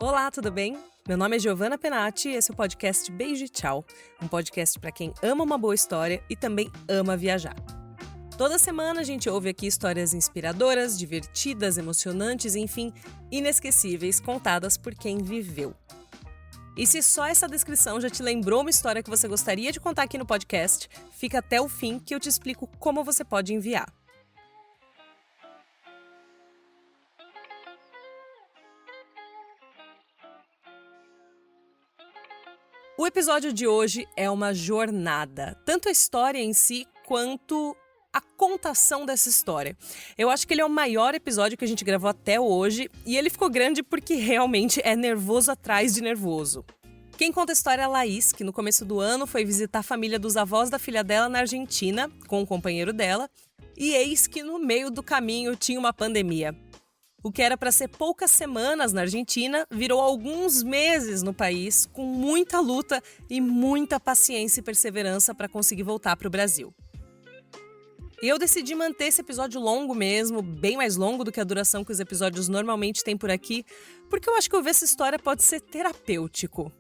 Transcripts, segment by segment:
Olá, tudo bem? Meu nome é Giovanna Penati e esse é o podcast Beijo e Tchau, um podcast para quem ama uma boa história e também ama viajar. Toda semana a gente ouve aqui histórias inspiradoras, divertidas, emocionantes, enfim, inesquecíveis, contadas por quem viveu. E se só essa descrição já te lembrou uma história que você gostaria de contar aqui no podcast, fica até o fim que eu te explico como você pode enviar. O episódio de hoje é uma jornada, tanto a história em si quanto a contação dessa história. Eu acho que ele é o maior episódio que a gente gravou até hoje e ele ficou grande porque realmente é nervoso atrás de nervoso. Quem conta a história é a Laís, que no começo do ano foi visitar a família dos avós da filha dela na Argentina, com o companheiro dela, e eis que no meio do caminho tinha uma pandemia. O que era para ser poucas semanas na Argentina virou alguns meses no país, com muita luta e muita paciência e perseverança para conseguir voltar para o Brasil. Eu decidi manter esse episódio longo mesmo, bem mais longo do que a duração que os episódios normalmente têm por aqui, porque eu acho que ouvir essa história pode ser terapêutico.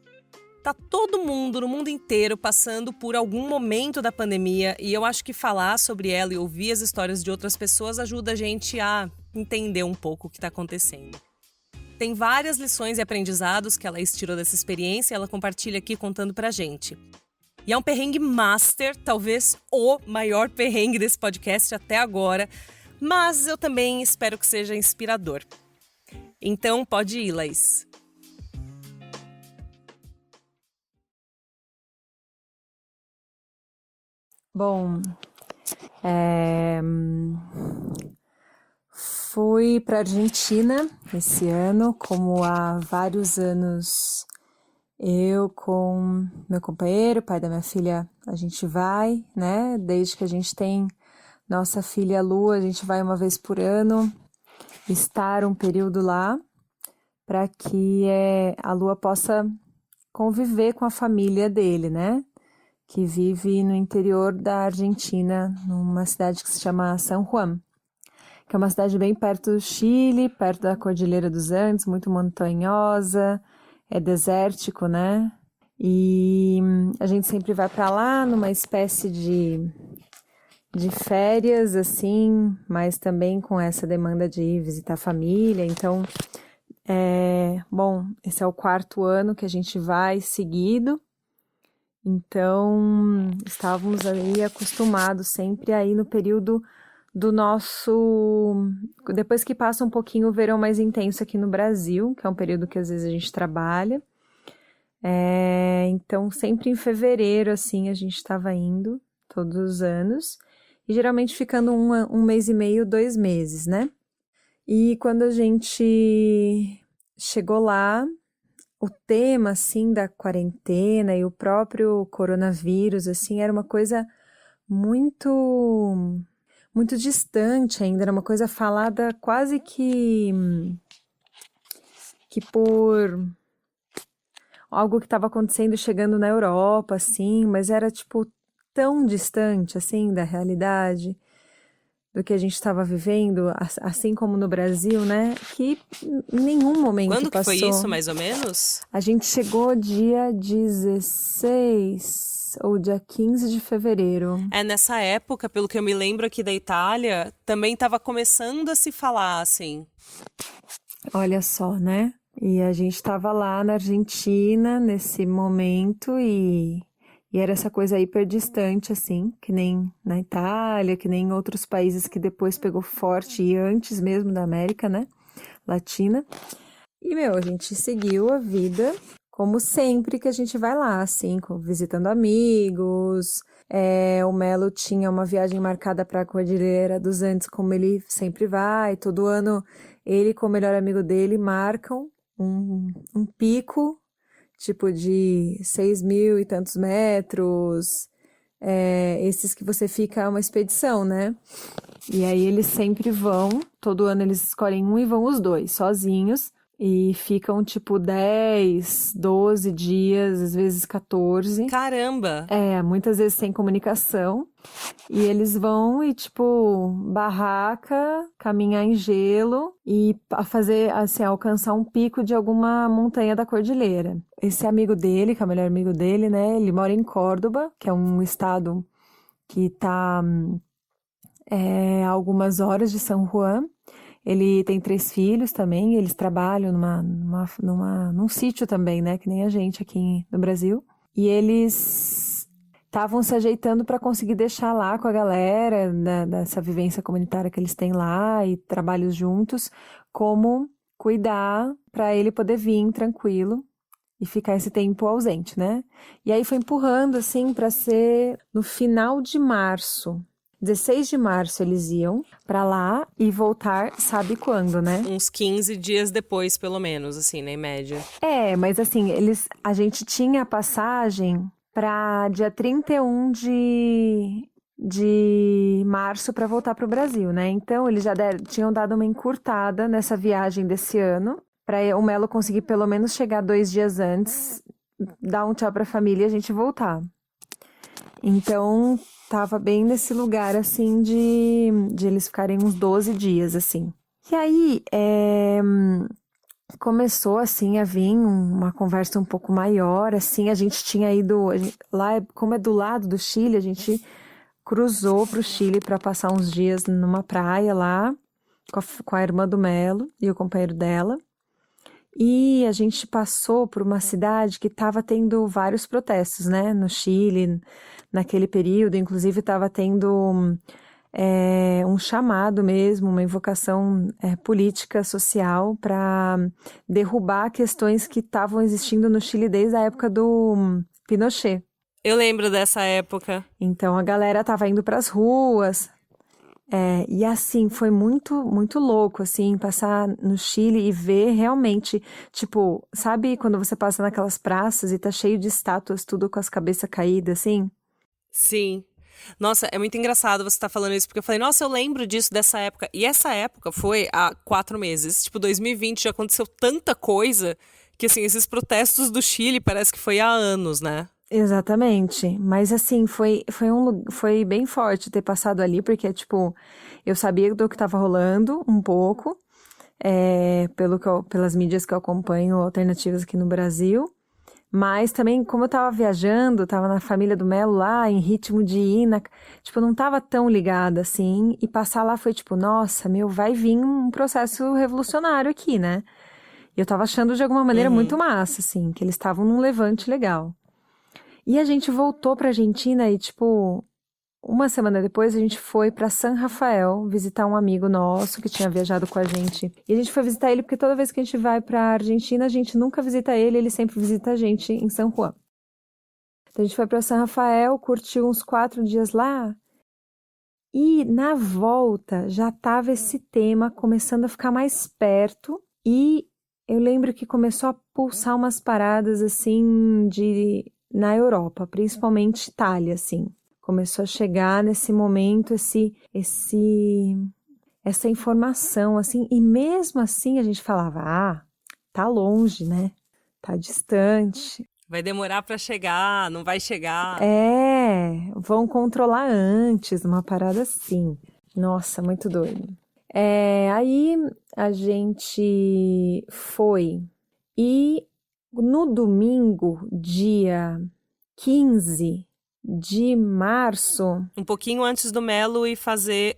Tá todo mundo, no mundo inteiro, passando por algum momento da pandemia e eu acho que falar sobre ela e ouvir as histórias de outras pessoas ajuda a gente a entender um pouco o que está acontecendo. Tem várias lições e aprendizados que a Laís tirou dessa experiência e ela compartilha aqui contando pra gente. E é um perrengue master, talvez o maior perrengue desse podcast até agora, mas eu também espero que seja inspirador. Então pode ir, Laís. Bom, fui para a Argentina esse ano, como há vários anos eu com meu companheiro, pai da minha filha, a gente vai, né? Desde que a gente tem nossa filha Lu, a gente vai uma vez por ano estar um período lá para que a Lua possa conviver com a família dele, né? Que vive no interior da Argentina, numa cidade que se chama San Juan, que é uma cidade bem perto do Chile, perto da Cordilheira dos Andes, muito montanhosa, é desértico, né? E a gente sempre vai para lá numa espécie de férias, assim, mas também com essa demanda de ir visitar a família. Então, bom, esse é o 4º ano que a gente vai seguido. Então, estávamos aí acostumados sempre aí no período do nosso... Depois que passa um pouquinho o verão mais intenso aqui no Brasil, que é um período que às vezes a gente trabalha. Então, sempre em fevereiro, assim, a gente estava indo, todos os anos. E geralmente ficando um mês e meio, 2 meses, né? E quando a gente chegou lá, o tema, assim, da quarentena e o próprio coronavírus, assim, era uma coisa muito, muito distante ainda, era uma coisa falada quase que por algo que estava acontecendo, chegando na Europa, assim, mas era, tipo, tão distante, assim, da realidade do que a gente estava vivendo, assim como no Brasil, né? Que em nenhum momento Quando que passou. foi isso, mais ou menos? A gente chegou dia 16 ou dia 15 de fevereiro. Nessa época, pelo que eu me lembro aqui da Itália, também estava começando a se falar, assim. Olha só, né? E a gente estava lá na Argentina nesse momento e era essa coisa hiper distante, assim, que nem na Itália, que nem em outros países que depois pegou forte e antes mesmo da América, né? Latina. E, a gente seguiu a vida como sempre que a gente vai lá, assim, visitando amigos. O Melo tinha uma viagem marcada para a Cordilheira dos Andes, como ele sempre vai. Todo ano, ele com o melhor amigo dele marcam um pico, tipo de 6.000 e tantos metros. Esses que você fica uma expedição, né? E aí eles sempre vão, todo ano eles escolhem um e vão os dois, sozinhos. E ficam, tipo, 10, 12 dias, às vezes 14. Caramba! Muitas vezes sem comunicação. E eles vão e, tipo, barraca, caminhar em gelo e fazer, assim, alcançar um pico de alguma montanha da cordilheira. Esse amigo dele, que é o melhor amigo dele, né? Ele mora em Córdoba, que é um estado que tá a algumas horas de São Juan. Ele tem 3 filhos também, eles trabalham num sítio também, né? Que nem a gente aqui no Brasil. E eles estavam se ajeitando para conseguir deixar lá com a galera, dessa vivência comunitária que eles têm lá e trabalhos juntos, como cuidar para ele poder vir tranquilo e ficar esse tempo ausente, né? E aí foi empurrando, assim, para ser no final de março. 16 de março eles iam pra lá e voltar sabe quando, né? Uns 15 dias depois, pelo menos, assim, né, em média. Mas assim, a gente tinha a passagem pra dia 31 de março para voltar pro Brasil, né? Então eles já tinham dado uma encurtada nessa viagem desse ano, para o Melo conseguir pelo menos chegar 2 dias antes, dar um tchau pra família e a gente voltar. Então, tava bem nesse lugar, assim, de eles ficarem uns 12 dias, assim. E aí, começou, assim, a vir uma conversa um pouco maior, assim, a gente tinha ido, lá, como é do lado do Chile, a gente cruzou pro Chile para passar uns dias numa praia lá, com a irmã do Melo e o companheiro dela. E a gente passou por uma cidade que estava tendo vários protestos, né, no Chile, naquele período. Inclusive estava tendo um chamado mesmo, uma invocação política, social, para derrubar questões que estavam existindo no Chile desde a época do Pinochet. Eu lembro dessa época. Então a galera estava indo para as ruas. E assim, foi muito, muito louco, assim, passar no Chile e ver realmente, tipo, sabe quando você passa naquelas praças e tá cheio de estátuas, tudo com as cabeças caídas, assim? Sim. Nossa, é muito engraçado você estar falando isso, porque eu falei, nossa, eu lembro disso, dessa época. E essa época foi há 4 meses. Tipo, 2020 já aconteceu tanta coisa que, assim, esses protestos do Chile parece que foi há anos, né? Exatamente, mas assim, foi bem forte ter passado ali, porque, tipo, eu sabia do que tava rolando um pouco, pelas mídias que eu acompanho alternativas aqui no Brasil, mas também, como eu tava viajando, tava na família do Melo lá, em ritmo de ir, tipo, não tava tão ligada assim, e passar lá foi tipo, nossa, vai vir um processo revolucionário aqui, né? E eu tava achando de alguma maneira muito massa, assim, que eles estavam num levante legal. E a gente voltou pra Argentina e, tipo, uma semana depois a gente foi pra San Rafael visitar um amigo nosso que tinha viajado com a gente. E a gente foi visitar ele porque toda vez que a gente vai pra Argentina, a gente nunca visita ele, ele sempre visita a gente em San Juan. Então a gente foi pra San Rafael, curtiu uns 4 dias lá. E na volta já tava esse tema começando a ficar mais perto. E eu lembro que começou a pulsar umas paradas assim na Europa, principalmente Itália, assim. Começou a chegar nesse momento essa informação, assim, e mesmo assim a gente falava, tá longe, né? Tá distante. Vai demorar pra chegar, não vai chegar. Vão controlar antes, uma parada assim. Nossa, muito doido. Aí a gente foi e no domingo, dia 15 de março. Um pouquinho antes do Melo ir fazer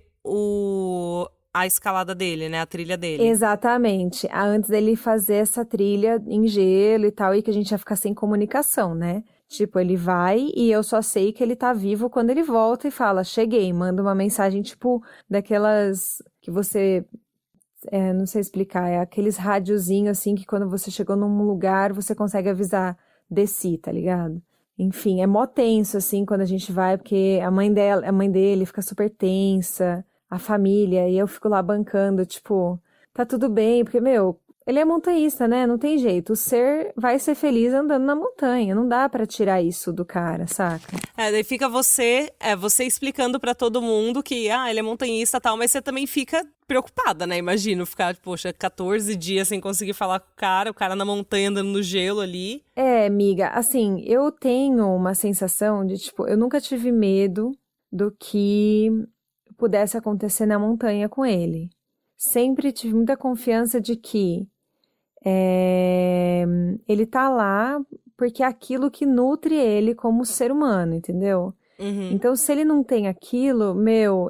a escalada dele, né? A trilha dele. Exatamente. Antes dele fazer essa trilha em gelo e tal, e que a gente ia ficar sem comunicação, né? Tipo, ele vai e eu só sei que ele tá vivo quando ele volta e fala, cheguei, manda uma mensagem, tipo, daquelas que você. Não sei explicar, é aqueles rádiozinhos assim que quando você chegou num lugar você consegue avisar, desci, tá ligado? Enfim, é mó tenso assim quando a gente vai, porque a mãe dele fica super tensa, a família, e eu fico lá bancando, tipo, tá tudo bem, porque, ele é montanhista, né? Não tem jeito. O ser vai ser feliz andando na montanha. Não dá pra tirar isso do cara, saca? Daí fica você explicando pra todo mundo que, ele é montanhista e tal, mas você também fica preocupada, né? Imagino ficar, poxa, 14 dias sem conseguir falar com o cara na montanha andando no gelo ali. É, amiga, assim, eu tenho uma sensação de, tipo, eu nunca tive medo do que pudesse acontecer na montanha com ele. Sempre tive muita confiança de que ele tá lá porque é aquilo que nutre ele como ser humano, entendeu? Uhum. Então, se ele não tem aquilo,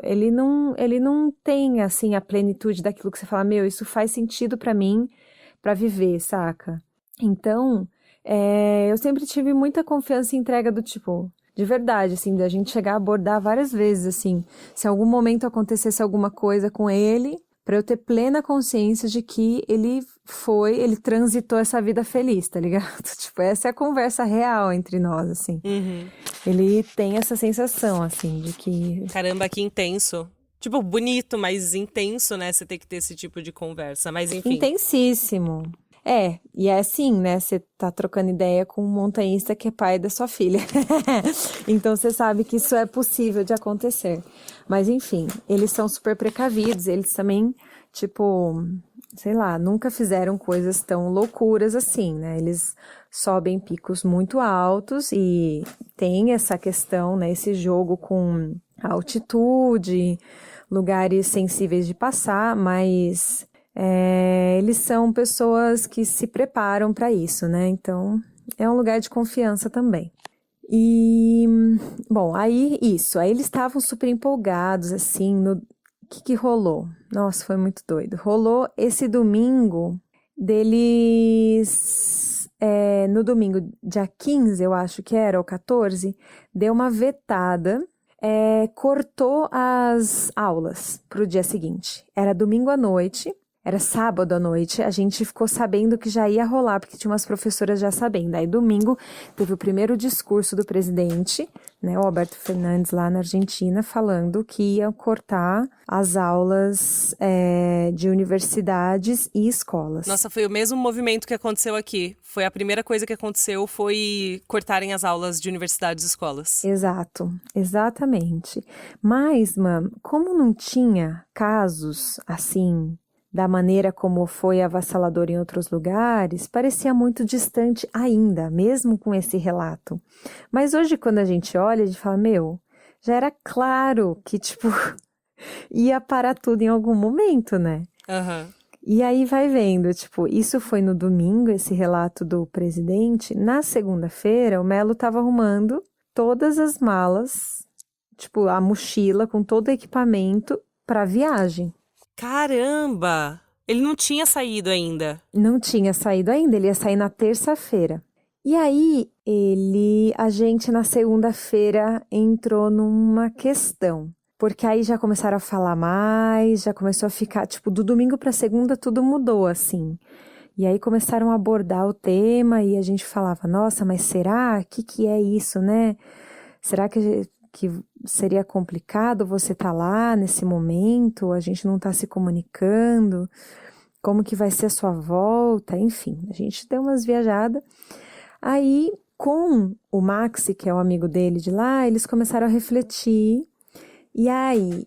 ele não tem, assim, a plenitude daquilo que você fala, isso faz sentido pra mim, pra viver, saca? Então, eu sempre tive muita confiança e entrega do tipo, de verdade, assim, da gente chegar a abordar várias vezes, assim, se em algum momento acontecesse alguma coisa com ele, pra eu ter plena consciência de que ele transitou essa vida feliz, tá ligado? Tipo, essa é a conversa real entre nós, assim. Uhum. Ele tem essa sensação, assim, de que... Caramba, que intenso. Tipo, bonito, mas intenso, né? Você tem que ter esse tipo de conversa. Mas enfim. Intensíssimo. E é assim, né? Você tá trocando ideia com um montanhista que é pai da sua filha. Então você sabe que isso é possível de acontecer. Mas enfim, eles são super precavidos, eles também, tipo, sei lá, nunca fizeram coisas tão loucuras assim, né? Eles sobem picos muito altos e tem essa questão, né? Esse jogo com a altitude, lugares sensíveis de passar, mas eles são pessoas que se preparam para isso, né? Então, é um lugar de confiança também. E, bom, aí eles estavam super empolgados, assim, o que rolou? Nossa, foi muito doido. Rolou esse domingo deles, no domingo, dia 15, eu acho que era, ou 14, deu uma vetada, cortou as aulas pro dia seguinte. Era domingo à noite. Era sábado à noite, a gente ficou sabendo que já ia rolar, porque tinha umas professoras já sabendo. Aí domingo teve o primeiro discurso do presidente, né, o Alberto Fernandes, lá na Argentina, falando que ia cortar as aulas de universidades e escolas. Nossa, foi o mesmo movimento que aconteceu aqui. Foi a primeira coisa que aconteceu, foi cortarem as aulas de universidades e escolas. Exato, exatamente. Mas, como não tinha casos assim, da maneira como foi avassalador em outros lugares, parecia muito distante ainda, mesmo com esse relato. Mas hoje, quando a gente olha, a gente fala, já era claro que, tipo, ia parar tudo em algum momento, né? Uhum. E aí vai vendo, tipo, isso foi no domingo, esse relato do presidente. Na segunda-feira, o Melo estava arrumando todas as malas, tipo, a mochila com todo o equipamento para viagem. Caramba! Ele não tinha saído ainda. Não tinha saído ainda, ele ia sair na terça-feira. E aí, a gente na segunda-feira entrou numa questão. Porque aí já começaram a falar mais, já começou a ficar, tipo, do domingo para segunda tudo mudou, assim. E aí começaram a abordar o tema e a gente falava, nossa, mas será? O que é isso, né? Será que seria complicado você estar lá nesse momento? A gente não está se comunicando? Como que vai ser a sua volta? Enfim, a gente deu umas viajadas. Aí, com o Maxi, que é o amigo dele de lá, eles começaram a refletir. E aí,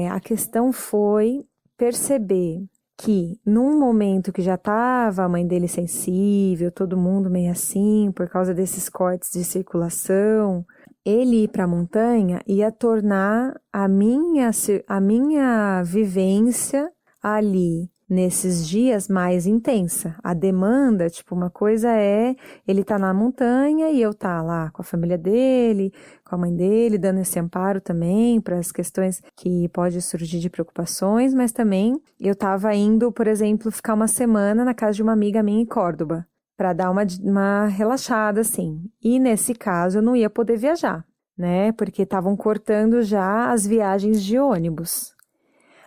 a questão foi perceber que num momento que já estava a mãe dele sensível, todo mundo meio assim, por causa desses cortes de circulação, ele ir para a montanha ia tornar a minha vivência ali nesses dias mais intensa. A demanda, tipo, uma coisa é ele tá na montanha e eu tá lá com a família dele, com a mãe dele, dando esse amparo também para as questões que pode surgir de preocupações, mas também eu tava indo, por exemplo, ficar uma semana na casa de uma amiga minha em Córdoba, para dar uma relaxada, assim. E nesse caso eu não ia poder viajar, né? Porque estavam cortando já as viagens de ônibus.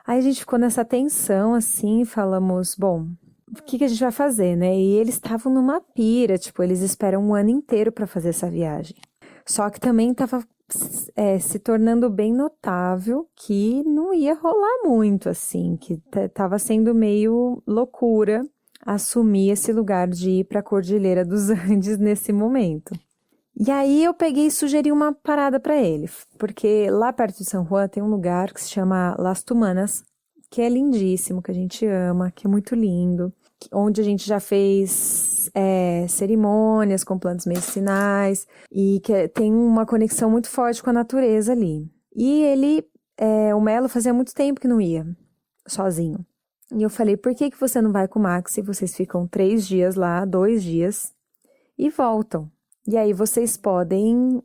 Aí a gente ficou nessa tensão, assim, e falamos, bom, o que a gente vai fazer, né? E eles estavam numa pira, tipo, eles esperam um ano inteiro para fazer essa viagem. Só que também tava se tornando bem notável que não ia rolar muito, assim, que tava sendo meio loucura assumir esse lugar de ir para a Cordilheira dos Andes nesse momento. E aí eu peguei e sugeri uma parada para ele, porque lá perto de San Juan tem um lugar que se chama Las Tumanas, que é lindíssimo, que a gente ama, que é muito lindo, onde a gente já fez cerimônias com plantas medicinais e que tem uma conexão muito forte com a natureza ali. E o Melo fazia muito tempo que não ia sozinho. E eu falei, por que você não vai com o Max e vocês ficam 3 dias lá, 2 dias e voltam? E aí vocês podem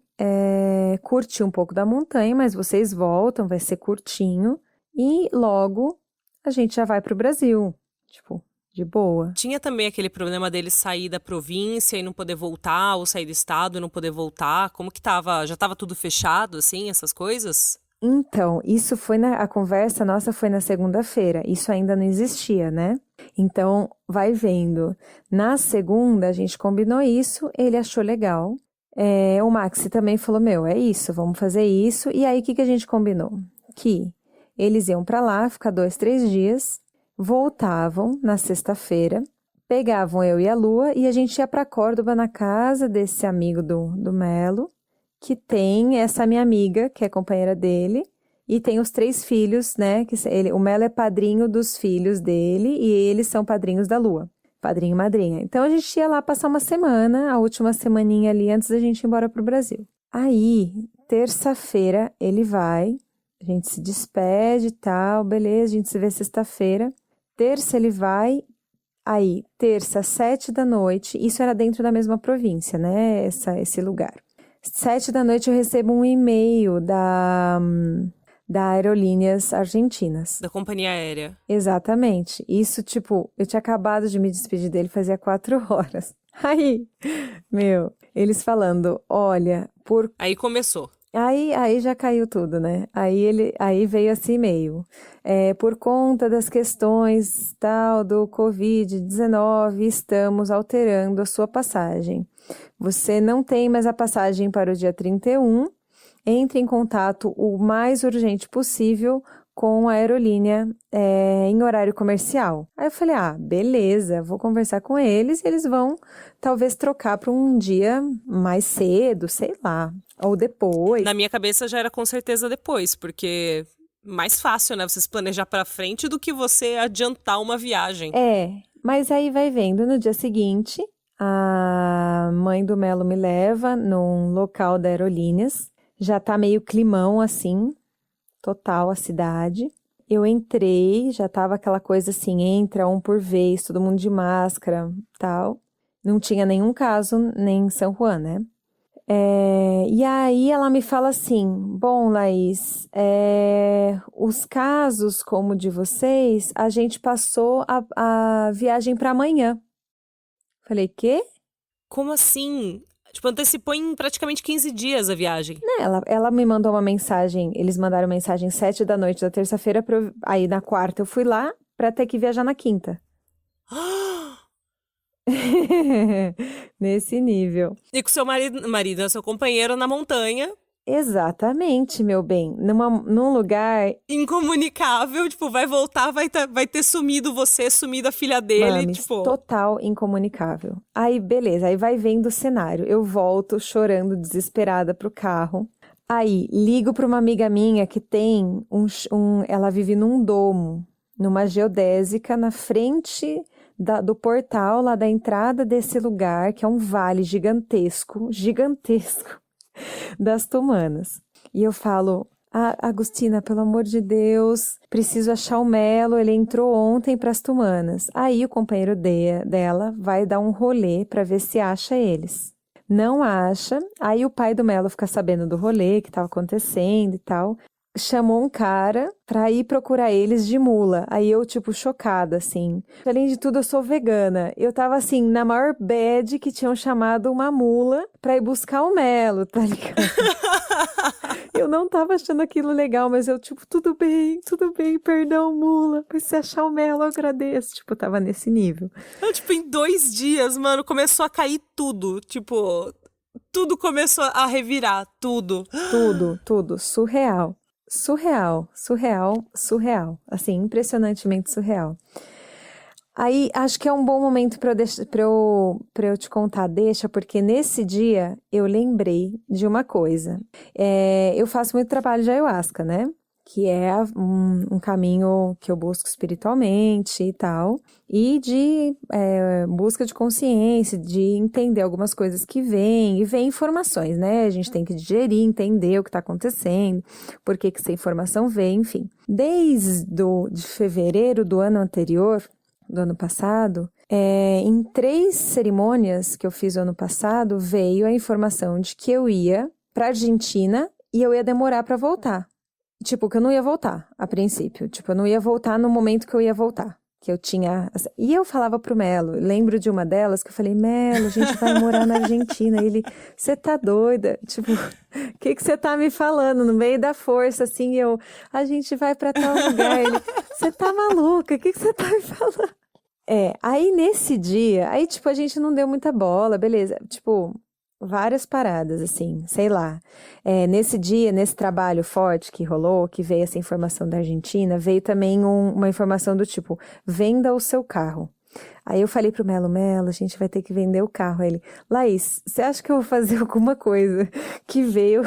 curtir um pouco da montanha, mas vocês voltam, vai ser curtinho e logo a gente já vai pro Brasil, tipo, de boa. Tinha também aquele problema dele sair da província e não poder voltar, ou sair do estado e não poder voltar. Como que tava? Já tava tudo fechado, assim, essas coisas? Então, isso foi a conversa nossa foi na segunda-feira, isso ainda não existia, né? Então, vai vendo. Na segunda, a gente combinou isso, ele achou legal. O Maxi também falou, é isso, vamos fazer isso. E aí, o que a gente combinou? Que eles iam pra lá, ficar 2, 3 dias, voltavam na sexta-feira, pegavam eu e a Lua e a gente ia pra Córdoba na casa desse amigo do Melo, que tem essa minha amiga, que é companheira dele, e tem os 3 filhos, né? O Melo é padrinho dos filhos dele e eles são padrinhos da Lua, padrinho e madrinha. Então a gente ia lá passar uma semana, a última semaninha ali antes da gente ir embora pro Brasil. Aí, terça-feira, ele vai, a gente se despede e tal, beleza, a gente se vê sexta-feira. Terça ele vai, aí, terça, 7 da noite, isso era dentro da mesma província, né? Esse lugar. 7 da noite eu recebo um e-mail da Aerolíneas Argentinas. Da companhia aérea. Exatamente. Isso, tipo, eu tinha acabado de me despedir dele fazia 4 horas. Aí, eles falando, olha, Aí começou. Aí já caiu tudo, né? Aí veio esse e-mail. Por conta das questões tal do Covid-19, estamos alterando a sua passagem. Você não tem mais a passagem para o dia 31. Entre em contato o mais urgente possível com a aerolínea em horário comercial. Aí eu falei, beleza, vou conversar com eles e eles vão talvez trocar para um dia mais cedo, sei lá, ou depois. Na minha cabeça já era com certeza depois, porque mais fácil, né, você se planejar para frente do que você adiantar uma viagem. Mas aí vai vendo, no dia seguinte, a mãe do Melo me leva num local da Aerolíneas, já tá meio climão assim, total a cidade. Eu entrei, já tava aquela coisa assim, entra um por vez, todo mundo de máscara, tal. Não tinha nenhum caso nem em São Juan, né? E aí ela me fala assim, bom, Laís, os casos como o de vocês, a gente passou a viagem para amanhã. Falei, quê? Como assim? Tipo, antecipou em praticamente 15 dias a viagem. Ela me mandou uma mensagem, eles mandaram mensagem 7 da noite da terça-feira, aí na quarta eu fui lá pra ter que viajar na quinta. Nesse nível. E com seu marido, seu companheiro na montanha. Exatamente, meu bem. Num lugar... incomunicável, tipo, vai voltar, vai ter sumido você, sumido a filha dele, Mames, tipo... total incomunicável. Aí, beleza, aí vai vendo o cenário. Eu volto chorando, desesperada pro carro. Aí, ligo pra uma amiga minha que tem ela vive num domo, numa geodésica, na frente do portal, lá da entrada desse lugar, que é um vale gigantesco, das Tumanas. E eu falo, Agostina, pelo amor de Deus, preciso achar o Melo, ele entrou ontem para as Tumanas. Aí o companheiro dela vai dar um rolê para ver se acha eles. Não acha, aí o pai do Melo fica sabendo do rolê que estava acontecendo e tal. Chamou um cara pra ir procurar eles de mula. Aí eu, tipo, chocada, assim. Além de tudo, eu sou vegana. Eu tava, assim, na maior bad que tinham chamado uma mula pra ir buscar o Melo, tá ligado? Eu não tava achando aquilo legal, mas eu, tipo, tudo bem, perdão, mula. Mas se achar o Melo, eu agradeço. Tipo, tava nesse nível. Tipo, em 2 dias, mano, começou a cair tudo. Tipo... tudo começou a revirar, tudo. Tudo. Surreal. Surreal. Assim, impressionantemente surreal. Aí, acho que é um bom momento pra eu te contar, porque nesse dia eu lembrei de uma coisa. Eu faço muito trabalho de ayahuasca, né? Que é um caminho que eu busco espiritualmente e tal, e de busca de consciência, de entender algumas coisas que vêm, e vem informações, né? A gente tem que digerir, entender o que está acontecendo, por que essa informação vem, enfim. De fevereiro do ano anterior, do ano passado, em 3 cerimônias que eu fiz no ano passado, veio a informação de que eu ia para Argentina e eu ia demorar para voltar. Tipo, que eu não ia voltar, a princípio. Tipo, eu não ia voltar no momento que eu ia voltar. Que eu tinha... E eu falava pro Melo, lembro de uma delas que eu falei, Melo, a gente vai morar na Argentina. E ele, você tá doida? Tipo, o que você tá me falando? No meio da força, assim, a gente vai pra tal lugar. Ele, você tá maluca? O que você tá me falando? Aí nesse dia, tipo, a gente não deu muita bola, beleza. Tipo... várias paradas, assim, sei lá. Nesse dia, nesse trabalho forte que rolou, que veio essa informação da Argentina, veio também uma informação do tipo, venda o seu carro. Aí eu falei pro Melo, a gente vai ter que vender o carro. Aí ele, Laís, você acha que eu vou fazer alguma coisa que veio,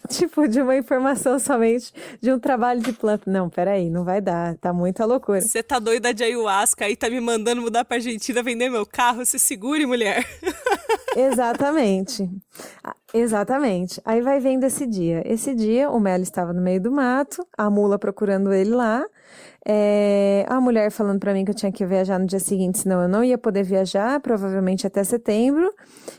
tipo, de uma informação somente de um trabalho de planta? Não, peraí, não vai dar, tá muita loucura. Você tá doida de ayahuasca aí, tá me mandando mudar pra Argentina vender meu carro? Se segure, mulher. Exatamente. Aí vai vendo esse dia. Esse dia, o Melo estava no meio do mato, a mula procurando ele lá, a mulher falando pra mim que eu tinha que viajar no dia seguinte, senão eu não ia poder viajar, provavelmente até setembro.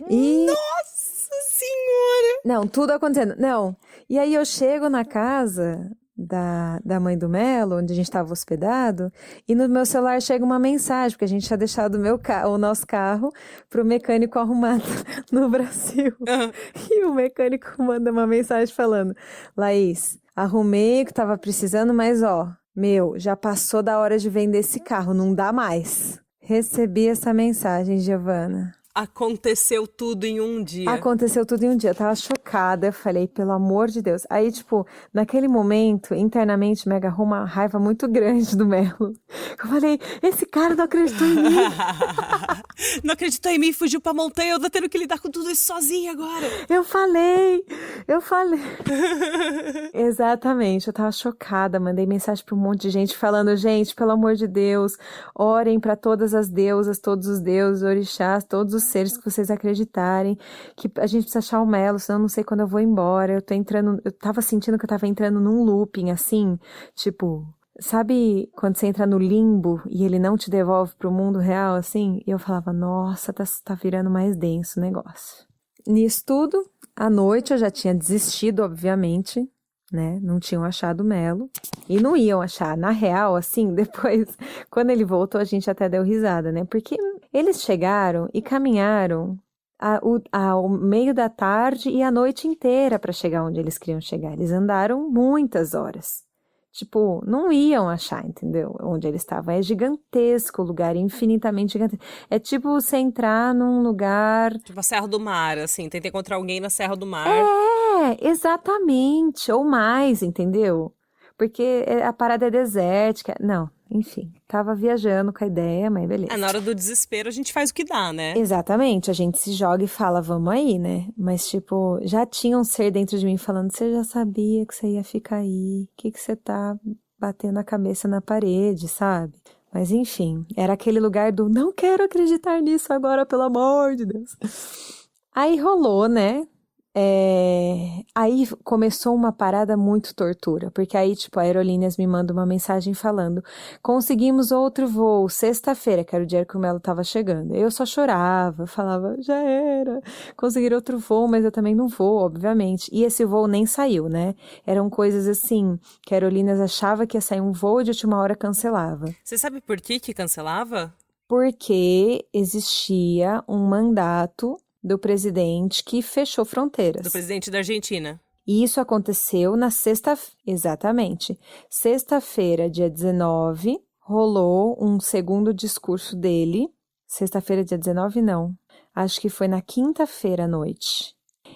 E... Nossa Senhora! Não, tudo acontecendo. Não. E aí eu chego na casa da mãe do Melo, onde a gente estava hospedado, e no meu celular chega uma mensagem, porque a gente tinha deixado o nosso carro pro mecânico arrumado no Brasil. Uhum. E o mecânico manda uma mensagem falando, Laís, arrumei o que tava precisando, mas já passou da hora de vender esse carro, não dá mais. Recebi essa mensagem, Giovana. Aconteceu tudo em um dia. Aconteceu tudo em um dia. Eu tava chocada. Eu falei, pelo amor de Deus. Aí, tipo, naquele momento, internamente, me agarrou uma raiva muito grande do Melo. Eu falei, esse cara não acreditou em mim. Não acreditou em mim, fugiu pra montanha. Eu tô tendo que lidar com tudo isso sozinha agora. Eu falei. Exatamente. Eu tava chocada. Mandei mensagem pra um monte de gente falando, gente, pelo amor de Deus, orem pra todas as deusas, todos os deuses, orixás, todos os seres que vocês acreditarem, que a gente precisa achar o Melo, senão eu não sei quando eu vou embora. Eu tava sentindo que eu tava entrando num looping, assim, tipo, sabe quando você entra no limbo e ele não te devolve pro mundo real, assim? E eu falava, nossa, tá virando mais denso o negócio. Nisso tudo, à noite eu já tinha desistido, obviamente, né? Não tinham achado o Melo. E não iam achar. Na real, assim, depois, quando ele voltou, a gente até deu risada, né? Porque eles chegaram e caminharam ao meio da tarde e a noite inteira para chegar onde eles queriam chegar. Eles andaram muitas horas. Tipo, não iam achar, entendeu? Onde eles estavam. É gigantesco o lugar, infinitamente gigantesco. É tipo você entrar num lugar... Tipo a Serra do Mar, assim. Tenta encontrar alguém na Serra do Mar. Exatamente. Ou mais, entendeu? Porque a parada é desértica. Não, enfim. Tava viajando com a ideia, mas beleza. Na hora do desespero a gente faz o que dá, né? Exatamente. A gente se joga e fala, vamos aí, né? Mas, tipo, já tinha um ser dentro de mim falando, você já sabia que você ia ficar aí. O que você tá batendo a cabeça na parede, sabe? Mas, enfim, era aquele lugar do não quero acreditar nisso agora, pelo amor de Deus. Aí rolou, né? Aí começou uma parada muito tortura, porque aí, tipo, a Aerolíneas me manda uma mensagem falando, conseguimos outro voo, sexta-feira, que era o dia que o Melo tava chegando. Eu só chorava, falava, já era, conseguir outro voo, mas eu também não vou, obviamente. E esse voo nem saiu, né? Eram coisas assim, que a Aerolíneas achava que ia sair um voo e de última hora cancelava. Você sabe por que cancelava? Porque existia um mandato do presidente que fechou fronteiras. Do presidente da Argentina. E isso aconteceu na exatamente. Sexta-feira, dia 19, rolou um segundo discurso dele. Sexta-feira, dia 19, não. Acho que foi na quinta-feira à noite.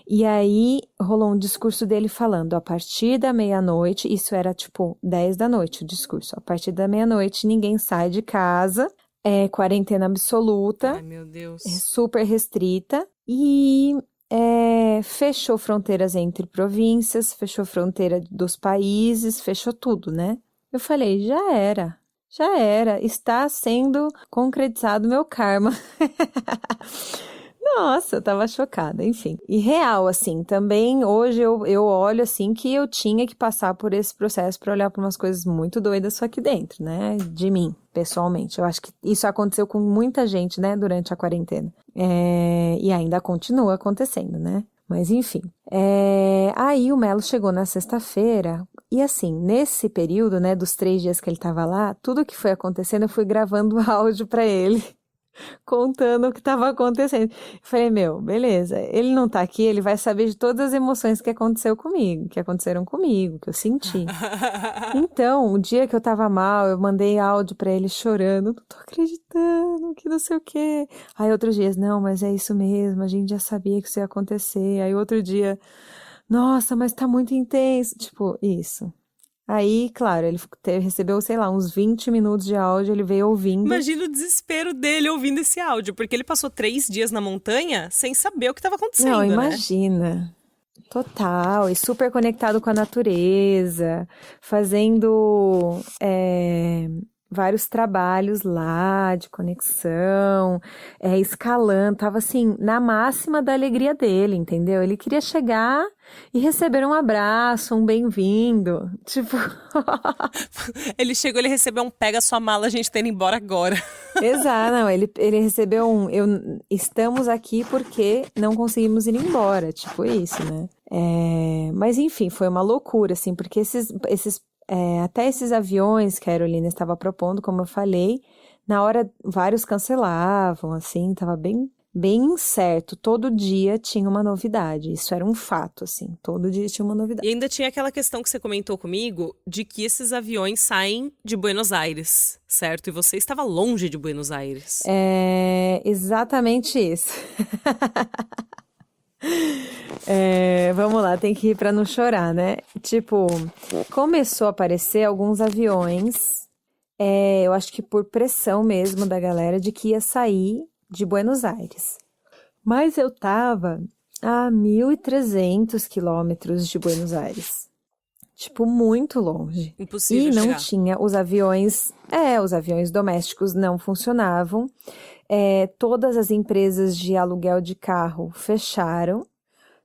E aí rolou um discurso dele falando, a partir da meia-noite, isso era tipo 10 da noite o discurso, a partir da meia-noite ninguém sai de casa, é quarentena absoluta, Ai, meu Deus. super restrita, e fechou fronteiras entre províncias, fechou fronteira dos países, fechou tudo, né? Eu falei, já era, está sendo concretizado meu karma. Nossa, eu tava chocada, enfim. E real, assim, também hoje eu olho, assim, que eu tinha que passar por esse processo pra olhar pra umas coisas muito doidas só aqui dentro, né? De mim, pessoalmente. Eu acho que isso aconteceu com muita gente, né, durante a quarentena. E ainda continua acontecendo, né? Mas enfim. Aí o Melo chegou na sexta-feira e assim, nesse período, né, dos 3 dias que ele tava lá, tudo que foi acontecendo eu fui gravando áudio pra ele, contando o que estava acontecendo. Eu falei, beleza, ele não tá aqui, ele vai saber de todas as emoções que aconteceram comigo, que eu senti. Então, o dia que eu tava mal, eu mandei áudio pra ele chorando, não tô acreditando, que não sei o quê. Aí outros dias, não, mas é isso mesmo, a gente já sabia que isso ia acontecer. Aí outro dia, nossa, mas tá muito intenso, tipo, isso. Aí, claro, ele recebeu, sei lá, uns 20 minutos de áudio, ele veio ouvindo. Imagina o desespero dele ouvindo esse áudio, porque ele passou 3 dias na montanha sem saber o que estava acontecendo, Não, né? imagina. Total, e super conectado com a natureza, fazendo vários trabalhos lá de conexão, escalando, tava assim, na máxima da alegria dele, entendeu? Ele queria chegar e receber um abraço, um bem-vindo, tipo... Ele chegou, ele recebeu um pega sua mala, a gente tá indo embora agora. Exato, não, ele recebeu estamos aqui porque não conseguimos ir embora, tipo isso, né? Mas enfim, foi uma loucura, assim, porque até esses aviões que a aerolínea estava propondo, como eu falei, na hora vários cancelavam, assim, tava bem incerto. Todo dia tinha uma novidade, isso era um fato, assim, todo dia tinha uma novidade. E ainda tinha aquela questão que você comentou comigo, de que esses aviões saem de Buenos Aires, certo? E você estava longe de Buenos Aires. Exatamente isso. Vamos lá, tem que ir pra não chorar, né? Tipo, começou a aparecer alguns aviões, eu acho que por pressão mesmo da galera de que ia sair de Buenos Aires. Mas eu tava a 1.300 quilômetros de Buenos Aires. Tipo, muito longe. Impossível e não chegar. tinha os aviões domésticos não funcionavam. Todas as empresas de aluguel de carro fecharam.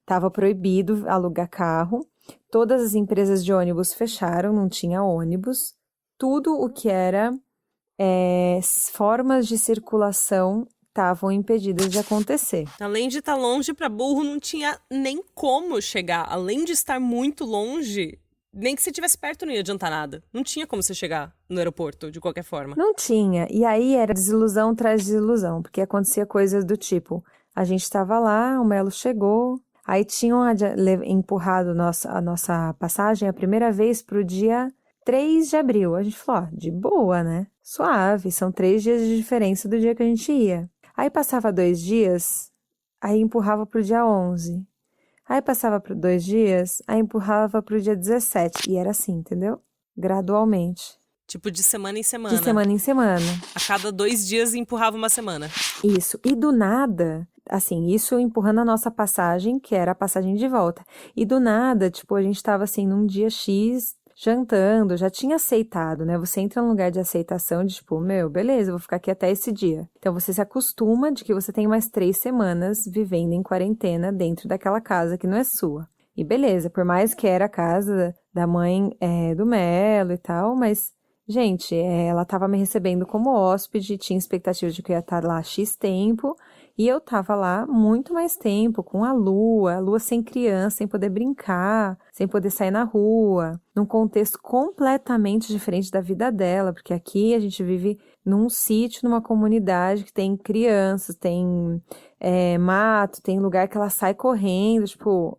Estava proibido alugar carro. Todas as empresas de ônibus fecharam, não tinha ônibus. Tudo o que era formas de circulação estavam impedidas de acontecer. Além de estar longe para burro, não tinha nem como chegar. Além de estar muito longe, nem que você estivesse perto não ia adiantar nada. Não tinha como você chegar no aeroporto, de qualquer forma. Não tinha. E aí era desilusão tras desilusão, porque acontecia coisas do tipo, a gente estava lá, o Melo chegou, aí tinham empurrado a nossa passagem a primeira vez para o dia 3 de abril. A gente falou, de boa, né? Suave, são 3 dias de diferença do dia que a gente ia. Aí passava 2 dias, aí empurrava pro dia 11. Aí passava por 2 dias, aí empurrava pro dia 17. E era assim, entendeu? Gradualmente. Tipo, de semana em semana. De semana em semana. A cada 2 dias empurrava uma semana. Isso. E do nada, assim, isso empurrando a nossa passagem, que era a passagem de volta. E do nada, tipo, a gente tava assim, num dia X, jantando, já tinha aceitado, né? Você entra num lugar de aceitação de tipo, beleza, eu vou ficar aqui até esse dia. Então você se acostuma de que você tem mais 3 semanas vivendo em quarentena dentro daquela casa que não é sua. E beleza, por mais que era a casa da mãe do Melo e tal, mas, gente, ela tava me recebendo como hóspede, tinha expectativa de que eu ia estar lá X tempo, e eu tava lá muito mais tempo, com a lua sem criança, sem poder brincar, sem poder sair na rua, num contexto completamente diferente da vida dela, porque aqui a gente vive num sítio, numa comunidade que tem crianças, tem mato, tem lugar que ela sai correndo, tipo,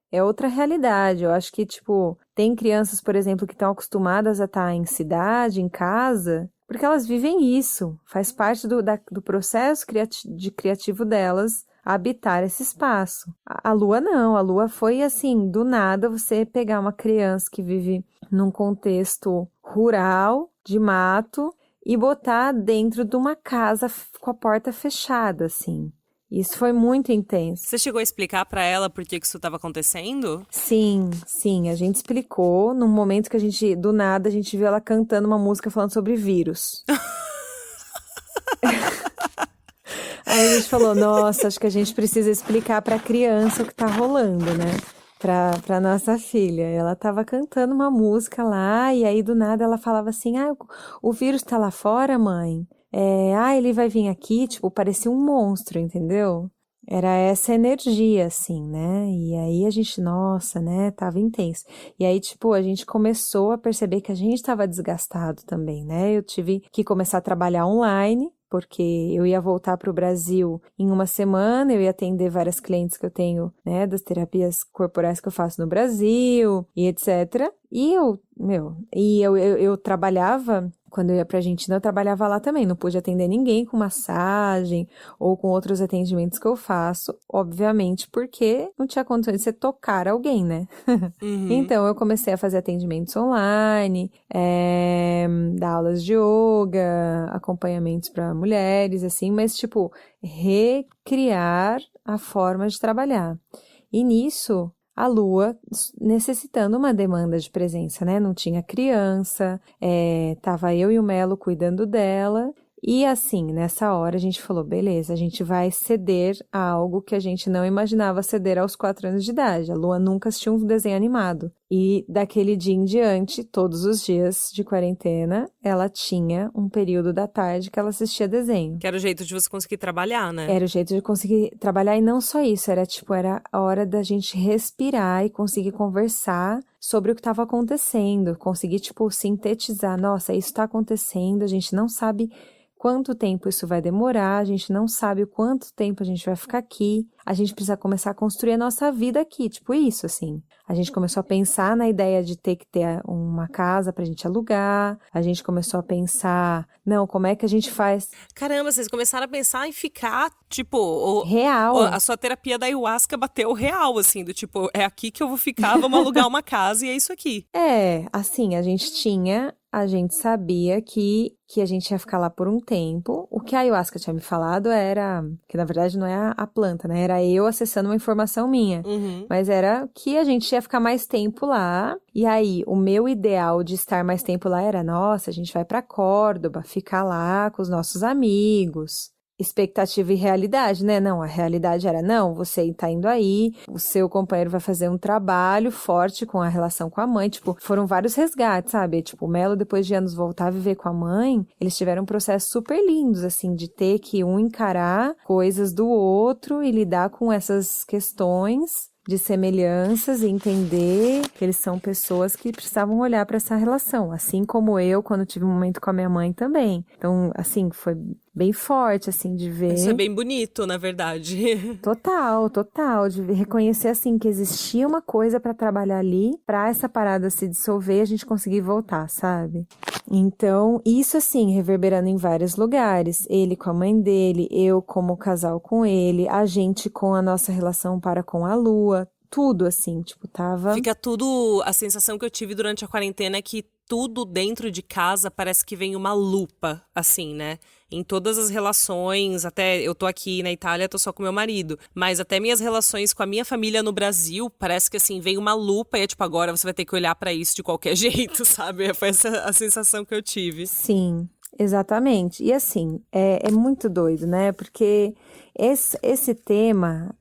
é outra realidade. Eu acho que, tipo, tem crianças, por exemplo, que estão acostumadas a estar em cidade, em casa, porque elas vivem isso. Faz parte do processo criativo delas habitar esse espaço. A Lua não, a Lua foi assim, do nada você pegar uma criança que vive num contexto rural, de mato, e botar dentro de uma casa com a porta fechada, assim. Isso foi muito intenso. Você chegou a explicar pra ela por que isso estava acontecendo? Sim, a gente explicou num momento que do nada, a gente viu ela cantando uma música falando sobre vírus. Aí a gente falou, nossa, acho que a gente precisa explicar pra criança o que tá rolando, né? Pra nossa filha. Ela tava cantando uma música lá, e aí do nada ela falava assim, o vírus tá lá fora, mãe? Ele vai vir aqui, tipo, parecia um monstro, entendeu? Era essa energia, assim, né? E aí a gente, nossa, né? Tava intenso. E aí, tipo, a gente começou a perceber que a gente tava desgastado também, né? Eu tive que começar a trabalhar online, porque eu ia voltar para o Brasil em uma semana, eu ia atender várias clientes que eu tenho, né, das terapias corporais que eu faço no Brasil e etc. E eu trabalhava, quando eu ia pra Argentina, eu trabalhava lá também, não pude atender ninguém com massagem ou com outros atendimentos que eu faço, obviamente, porque não tinha condições de você tocar alguém, né? Então, eu comecei a fazer atendimentos online, dar aulas de yoga, acompanhamentos para mulheres, assim, mas, tipo, recriar a forma de trabalhar. E nisso, a Lua necessitando uma demanda de presença, né? Não tinha criança, tava eu e o Melo cuidando dela. E assim, nessa hora a gente falou, beleza, a gente vai ceder a algo que a gente não imaginava ceder aos 4 anos de idade. A Lua nunca assistiu um desenho animado. E daquele dia em diante, todos os dias de quarentena, ela tinha um período da tarde que ela assistia desenho. Que era o jeito de você conseguir trabalhar, né? Era o jeito de conseguir trabalhar, e não só isso, era a hora da gente respirar e conseguir conversar sobre o que estava acontecendo, conseguir, sintetizar, nossa, isso está acontecendo, a gente não sabe quanto tempo isso vai demorar, a gente não sabe o quanto tempo a gente vai ficar aqui, a gente precisa começar a construir a nossa vida aqui, isso, assim. A gente começou a pensar na ideia de ter que ter uma casa pra gente alugar, a gente começou a pensar, não, como é que a gente faz... Caramba, vocês começaram a pensar em ficar, real. A sua terapia da ayahuasca bateu real, assim, do tipo, é aqui que eu vou ficar, vamos alugar uma casa e é isso aqui. Assim, a gente sabia que a gente ia ficar lá por um tempo. O que a ayahuasca tinha me falado era, que na verdade não é a planta, né? Era eu acessando uma informação minha. Mas era que a gente ia ficar mais tempo lá. E aí, o meu ideal de estar mais tempo lá era, nossa, a gente vai pra Córdoba, ficar lá com os nossos amigos. Expectativa e realidade, né? Não, a realidade era, não, você tá indo aí, o seu companheiro vai fazer um trabalho forte com a relação com a mãe, foram vários resgates, sabe? O Melo, depois de anos voltar a viver com a mãe, eles tiveram processos super lindos, assim, de ter que um encarar coisas do outro e lidar com essas questões de semelhanças e entender que eles são pessoas que precisavam olhar para essa relação, assim como eu, quando tive um momento com a minha mãe também. Então, assim, foi bem forte, assim, de ver... Isso é bem bonito, na verdade. Total, de reconhecer, assim, que existia uma coisa para trabalhar ali, para essa parada se dissolver e a gente conseguir voltar, sabe? Então, isso, assim, reverberando em vários lugares. Ele com a mãe dele, eu como casal com ele, a gente com a nossa relação para com a Lua, tudo, assim, tava... Fica tudo... A sensação que eu tive durante a quarentena é que tudo dentro de casa parece que vem uma lupa, assim, né? Em todas as relações, até eu tô aqui na Itália, tô só com meu marido, mas até minhas relações com a minha família no Brasil, parece que assim, vem uma lupa e é agora você vai ter que olhar pra isso de qualquer jeito, sabe? Foi essa a sensação que eu tive. Sim, exatamente. E assim, é muito doido, né? Porque esse tema,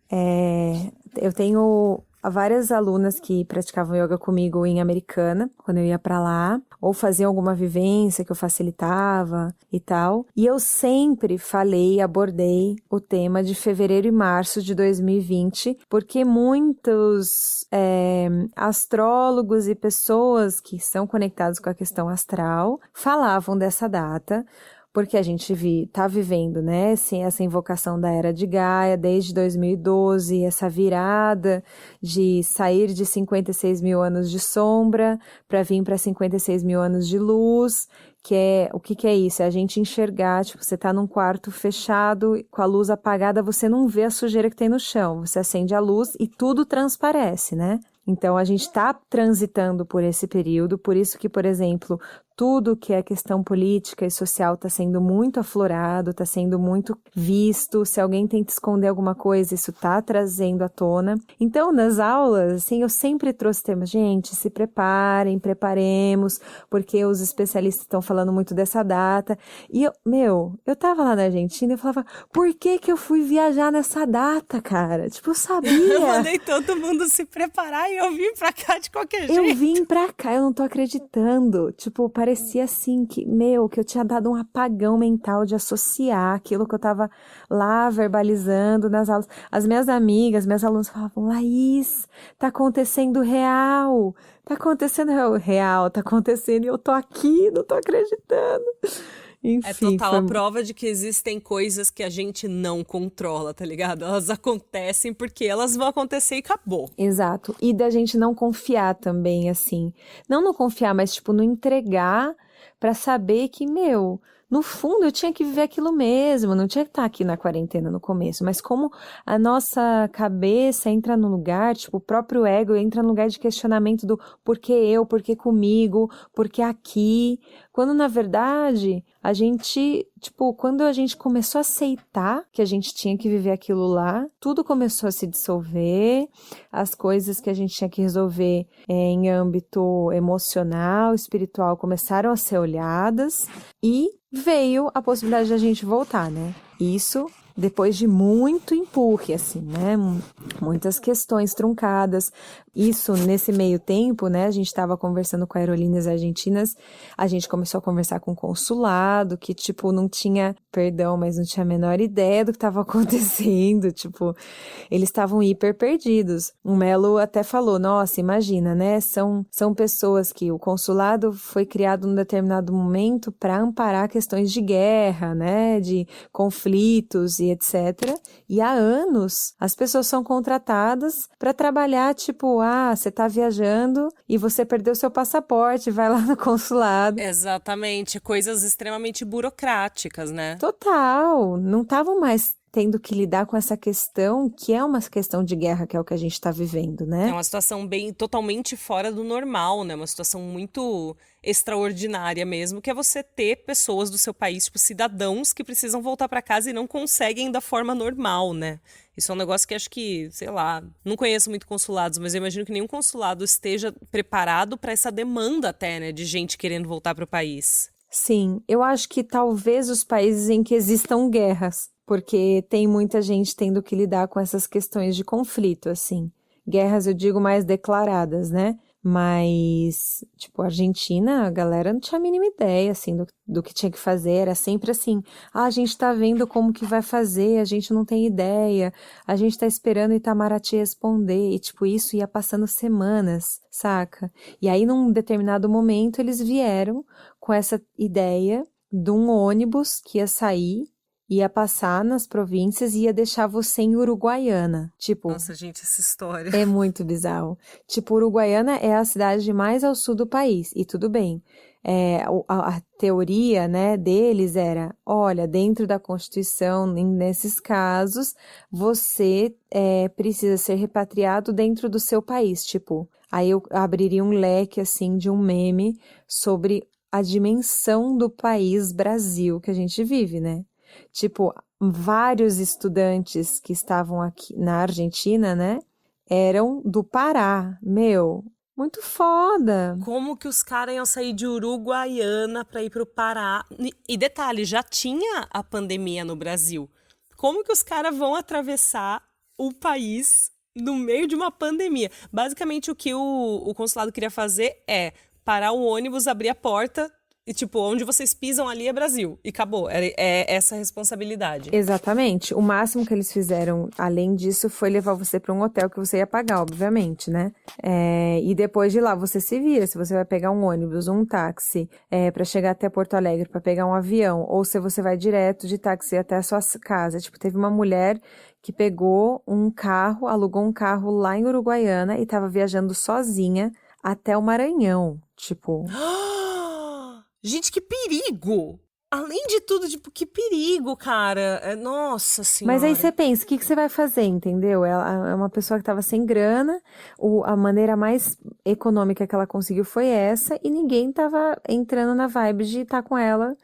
eu tenho várias alunas que praticavam yoga comigo em Americana, quando eu ia pra lá, ou faziam alguma vivência que eu facilitava e tal. E eu sempre abordei o tema de fevereiro e março de 2020, porque muitos astrólogos e pessoas que são conectados com a questão astral falavam dessa data, porque a gente tá vivendo, né, essa invocação da Era de Gaia desde 2012, essa virada de sair de 56 mil anos de sombra para vir para 56 mil anos de luz, o que que é isso? É a gente enxergar, tipo, você tá num quarto fechado, com a luz apagada, você não vê a sujeira que tem no chão, você acende a luz e tudo transparece, né? Então, a gente está transitando por esse período, por isso que, por exemplo, tudo que é questão política e social está sendo muito aflorado, está sendo muito visto. Se alguém tenta esconder alguma coisa, isso está trazendo à tona. Então, nas aulas, assim, eu sempre trouxe temas, gente, se preparem, preparemos, porque os especialistas estão falando muito dessa data. E eu tava lá na Argentina e eu falava, por que que eu fui viajar nessa data, cara? Tipo, eu sabia. Eu mandei todo mundo se preparar e eu vim pra cá de qualquer jeito. Eu vim pra cá, eu não tô acreditando. Tipo, parecia assim que eu tinha dado um apagão mental de associar aquilo que eu tava lá verbalizando nas aulas. As minhas amigas, minhas alunas falavam, Laís, tá acontecendo real. Tá acontecendo real, tá acontecendo e eu tô aqui, não tô acreditando. Enfim, é total a prova de que existem coisas que a gente não controla, tá ligado? Elas acontecem porque elas vão acontecer e acabou. Exato. E da gente não confiar também, assim. Não confiar, mas, tipo, não entregar pra saber que, no fundo eu tinha que viver aquilo mesmo, não tinha que estar aqui na quarentena no começo, mas como a nossa cabeça entra no lugar, tipo, o próprio ego entra no lugar de questionamento do por que eu, por que comigo, por que aqui, quando na verdade a gente, tipo, quando a gente começou a aceitar que a gente tinha que viver aquilo lá, tudo começou a se dissolver, as coisas que a gente tinha que resolver em âmbito emocional, espiritual, começaram a ser olhadas e veio a possibilidade de a gente voltar, né? Isso depois de muito empurre, assim, né? Muitas questões truncadas. Isso, nesse meio tempo, né? A gente estava conversando com aerolíneas argentinas, a gente começou a conversar com o consulado, que, tipo, não tinha a menor ideia do que estava acontecendo, tipo, eles estavam hiper perdidos. O Melo até falou, nossa, imagina, né? São pessoas que o consulado foi criado num determinado momento para amparar questões de guerra, né? De conflitos e etc. E há anos as pessoas são contratadas para trabalhar, tipo, você tá viajando e você perdeu seu passaporte, vai lá no consulado. Exatamente, coisas extremamente burocráticas, né? Total, não estavam mais tendo que lidar com essa questão, que é uma questão de guerra, que é o que a gente está vivendo, né? É uma situação totalmente fora do normal, né? Uma situação muito extraordinária mesmo, que é você ter pessoas do seu país, tipo cidadãos, que precisam voltar para casa e não conseguem da forma normal, né? Isso é um negócio que acho que, sei lá, não conheço muito consulados, mas eu imagino que nenhum consulado esteja preparado para essa demanda até, né, de gente querendo voltar para o país. Sim, eu acho que talvez os países em que existam guerras, porque tem muita gente tendo que lidar com essas questões de conflito, assim. Guerras, eu digo, mais declaradas, né? Mas, tipo, a Argentina, a galera não tinha a mínima ideia, assim, do que tinha que fazer. Era sempre assim, a gente tá vendo como que vai fazer, a gente não tem ideia, a gente tá esperando Itamaraty responder. E, tipo, isso ia passando semanas, saca? E aí, num determinado momento, eles vieram com essa ideia de um ônibus que ia sair, ia passar nas províncias e ia deixar você em Uruguaiana. Tipo, nossa, gente, essa história. é muito bizarro. Tipo, Uruguaiana é a cidade mais ao sul do país, e tudo bem. A teoria, né, deles era, olha, dentro da Constituição, nesses casos, você precisa ser repatriado dentro do seu país, tipo. Aí eu abriria um leque, assim, de um meme sobre a dimensão do país Brasil que a gente vive, né? Tipo, vários estudantes que estavam aqui na Argentina, né, eram do Pará. Muito foda. Como que os caras iam sair de Uruguaiana para ir pro Pará? E detalhe, já tinha a pandemia no Brasil. Como que os caras vão atravessar o país no meio de uma pandemia? Basicamente, o que o consulado queria fazer é parar o ônibus, abrir a porta, E, tipo, onde vocês pisam ali é Brasil. E acabou. É essa a responsabilidade. Exatamente. O máximo que eles fizeram, além disso, foi levar você para um hotel que você ia pagar, obviamente, né? E depois de lá, você se vira. Se você vai pegar um ônibus, um táxi, para chegar até Porto Alegre, para pegar um avião, ou se você vai direto de táxi até a sua casa. Tipo, teve uma mulher que pegou um carro, alugou um carro lá em Uruguaiana e estava viajando sozinha até o Maranhão. Tipo, Gente, que perigo! Além de tudo, tipo, que perigo, cara. Nossa mas aí senhora. você pensa, o que você vai fazer, entendeu? Ela é uma pessoa que estava sem grana, a maneira mais econômica que ela conseguiu foi essa, e ninguém tava entrando na vibe de estar com ela.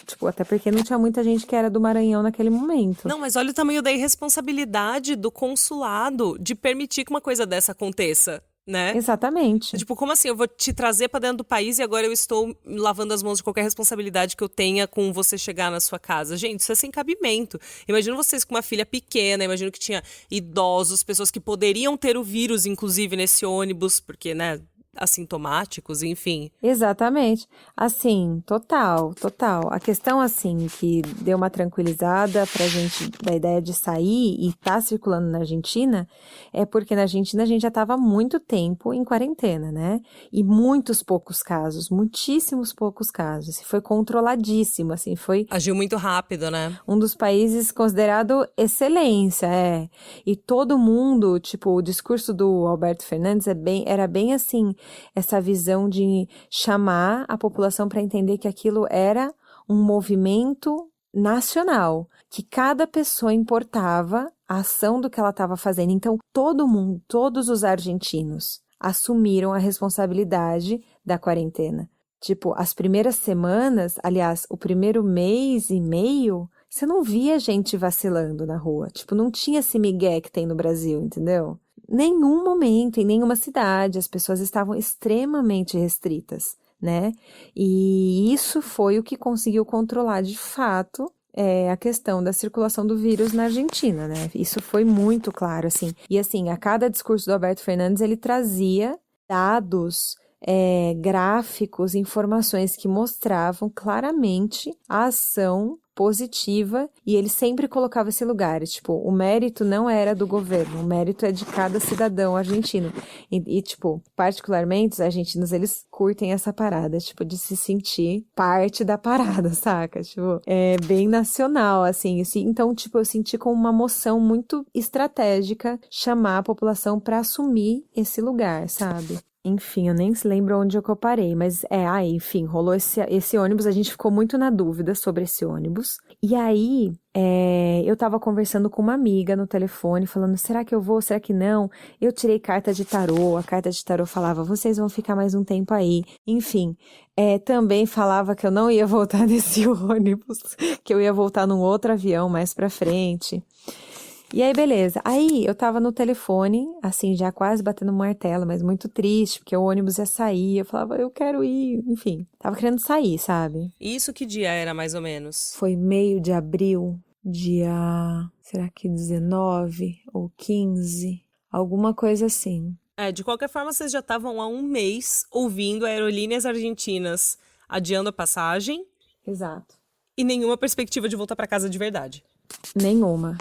Tipo, até porque não tinha muita gente que era do Maranhão naquele momento. Não, mas olha o tamanho da irresponsabilidade do consulado de permitir que uma coisa dessa aconteça, né? Exatamente. Tipo, como assim? Eu vou te trazer pra dentro do país e agora eu estou lavando as mãos de qualquer responsabilidade que eu tenha com você chegar na sua casa. Gente, isso é sem cabimento. Imagino vocês com uma filha pequena, imagino que tinha idosos, pessoas que poderiam ter o vírus, inclusive, nesse ônibus, porque, né, assintomáticos, enfim. Exatamente. Assim, total. A questão, assim, que deu uma tranquilizada pra gente da ideia de sair e tá circulando na Argentina, é porque na Argentina a gente já tava há muito tempo em quarentena, né? E muitos poucos casos, muitíssimos poucos casos. E foi controladíssimo, assim, foi Agiu muito rápido, né? um dos países considerado excelência, E todo mundo, tipo, o discurso do Alberto Fernandes era bem assim, essa visão de chamar a população para entender que aquilo era um movimento nacional, que cada pessoa importava a ação do que ela estava fazendo. Então, todo mundo, todos os argentinos assumiram a responsabilidade da quarentena. Tipo, as primeiras semanas, aliás, o primeiro mês e meio, você não via gente vacilando na rua. Tipo, não tinha esse migué que tem no Brasil, entendeu? Nenhum momento, em nenhuma cidade, as pessoas estavam extremamente restritas, né? E isso foi o que conseguiu controlar, de fato, a questão da circulação do vírus na Argentina, né? Isso foi muito claro, assim. E, assim, a cada discurso do Alberto Fernandes, ele trazia dados, gráficos, informações que mostravam claramente a ação positiva, e ele sempre colocava esse lugar, tipo, o mérito não era do governo, o mérito é de cada cidadão argentino, tipo, particularmente os argentinos, eles curtem essa parada, tipo, de se sentir parte da parada, saca? Tipo, é bem nacional, assim, então, tipo, eu senti como uma moção muito estratégica chamar a população para assumir esse lugar, sabe? Enfim, eu nem lembro onde eu parei, mas enfim, rolou esse ônibus, a gente ficou muito na dúvida sobre esse ônibus. E aí, eu tava conversando com uma amiga no telefone, falando, será que eu vou, será que não? Eu tirei carta de tarô, a carta de tarô falava, vocês vão ficar mais um tempo aí. Enfim, também falava que eu não ia voltar nesse ônibus, que eu ia voltar num outro avião mais pra frente. E aí, beleza. Aí, eu tava no telefone, assim, já quase batendo martelo, mas muito triste, porque o ônibus ia sair. Eu falava, eu quero ir. Enfim, tava querendo sair, sabe? Isso que dia era, mais ou menos? Foi meio de abril, dia, será que 19 ou 15? Alguma coisa assim. De qualquer forma, vocês já estavam há um mês ouvindo aerolíneas argentinas adiando a passagem. Exato. E nenhuma perspectiva de voltar pra casa de verdade. Nenhuma.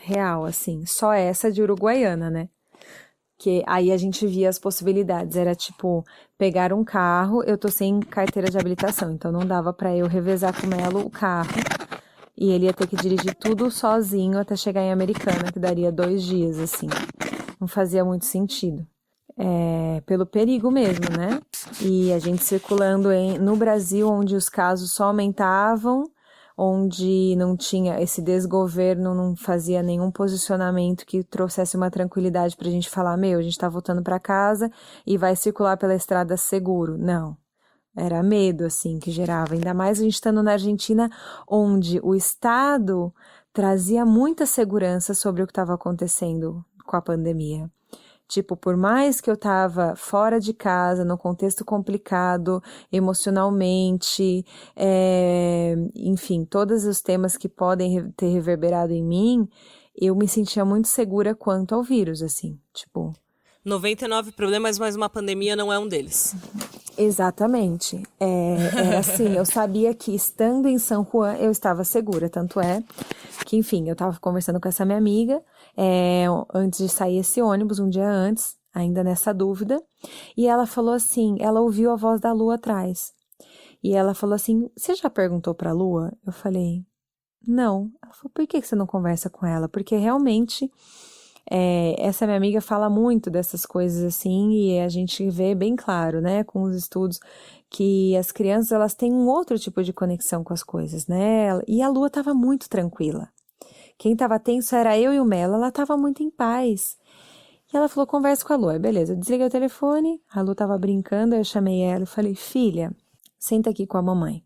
Real, assim. Só essa de Uruguaiana, né? Que aí a gente via as possibilidades. Era tipo, pegar um carro, eu tô sem carteira de habilitação, então não dava pra eu revezar com o Melo o carro. E ele ia ter que dirigir tudo sozinho até chegar em Americana, que daria 2 dias, assim. Não fazia muito sentido. Pelo perigo mesmo, né? E a gente circulando no Brasil, onde os casos só aumentavam, onde não tinha esse desgoverno, não fazia nenhum posicionamento que trouxesse uma tranquilidade pra gente falar, a gente tá voltando pra casa e vai circular pela estrada seguro. Não. Era medo, assim, que gerava. Ainda mais a gente estando na Argentina, onde o Estado trazia muita segurança sobre o que estava acontecendo com a pandemia. Tipo, por mais que eu tava fora de casa, num contexto complicado, emocionalmente, enfim, todos os temas que podem ter reverberado em mim, eu me sentia muito segura quanto ao vírus, assim, tipo... 99 problemas, mas uma pandemia não é um deles. Exatamente. Era assim, eu sabia que estando em São Juan eu estava segura, tanto é que, enfim, eu estava conversando com essa minha amiga antes de sair esse ônibus, um dia antes, ainda nessa dúvida, e ela falou assim, ela ouviu a voz da Lua atrás, e ela falou assim, você já perguntou pra Lua? Eu falei, não. Ela falou, por que você não conversa com ela? Porque realmente essa minha amiga fala muito dessas coisas assim e a gente vê bem claro, né, com os estudos que as crianças elas têm um outro tipo de conexão com as coisas, né? E a Lua estava muito tranquila. Quem estava tenso era eu e o Melo, ela estava muito em paz. E ela falou, conversa com a Lua. Beleza, eu desliguei o telefone, a Lu estava brincando, eu chamei ela e falei, filha, senta aqui com a mamãe.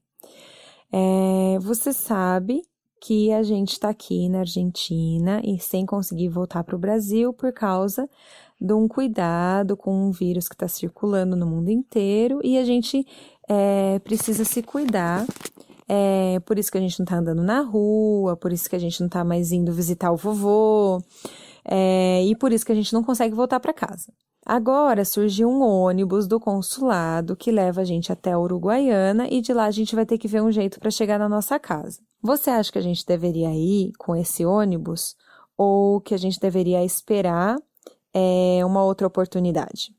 Você sabe que a gente está aqui na Argentina e sem conseguir voltar para o Brasil por causa de um cuidado com um vírus que está circulando no mundo inteiro e a gente precisa se cuidar. Por isso que a gente não está andando na rua, por isso que a gente não está mais indo visitar o vovô, e por isso que a gente não consegue voltar para casa. Agora surgiu um ônibus do consulado que leva a gente até a Uruguaiana e de lá a gente vai ter que ver um jeito para chegar na nossa casa. Você acha que a gente deveria ir com esse ônibus ou que a gente deveria esperar uma outra oportunidade?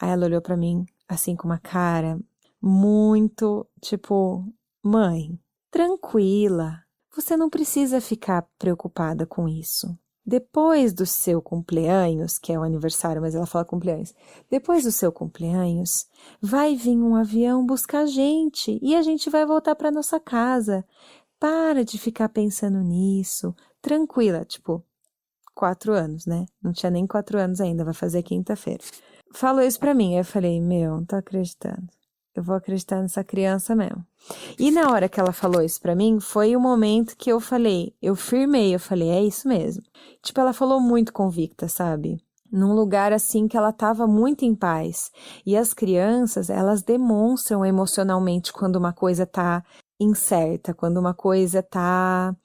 Aí ela olhou para mim assim com uma cara muito tipo, mãe, tranquila, você não precisa ficar preocupada com isso. Depois do seu cumpleaños, que é o aniversário, mas ela fala cumpleaños, depois do seu cumpleaños, vai vir um avião buscar a gente e a gente vai voltar para nossa casa. Para de ficar pensando nisso, tranquila, tipo, 4 anos, né? Não tinha nem 4 anos ainda, vai fazer quinta-feira. Falou isso pra mim, aí eu falei, não tô acreditando. Eu vou acreditar nessa criança mesmo. E na hora que ela falou isso pra mim, foi o momento que eu falei, eu firmei, eu falei, é isso mesmo. Tipo, ela falou muito convicta, sabe? Num lugar assim que ela tava muito em paz. E as crianças, elas demonstram emocionalmente quando uma coisa tá incerta, quando uma coisa tá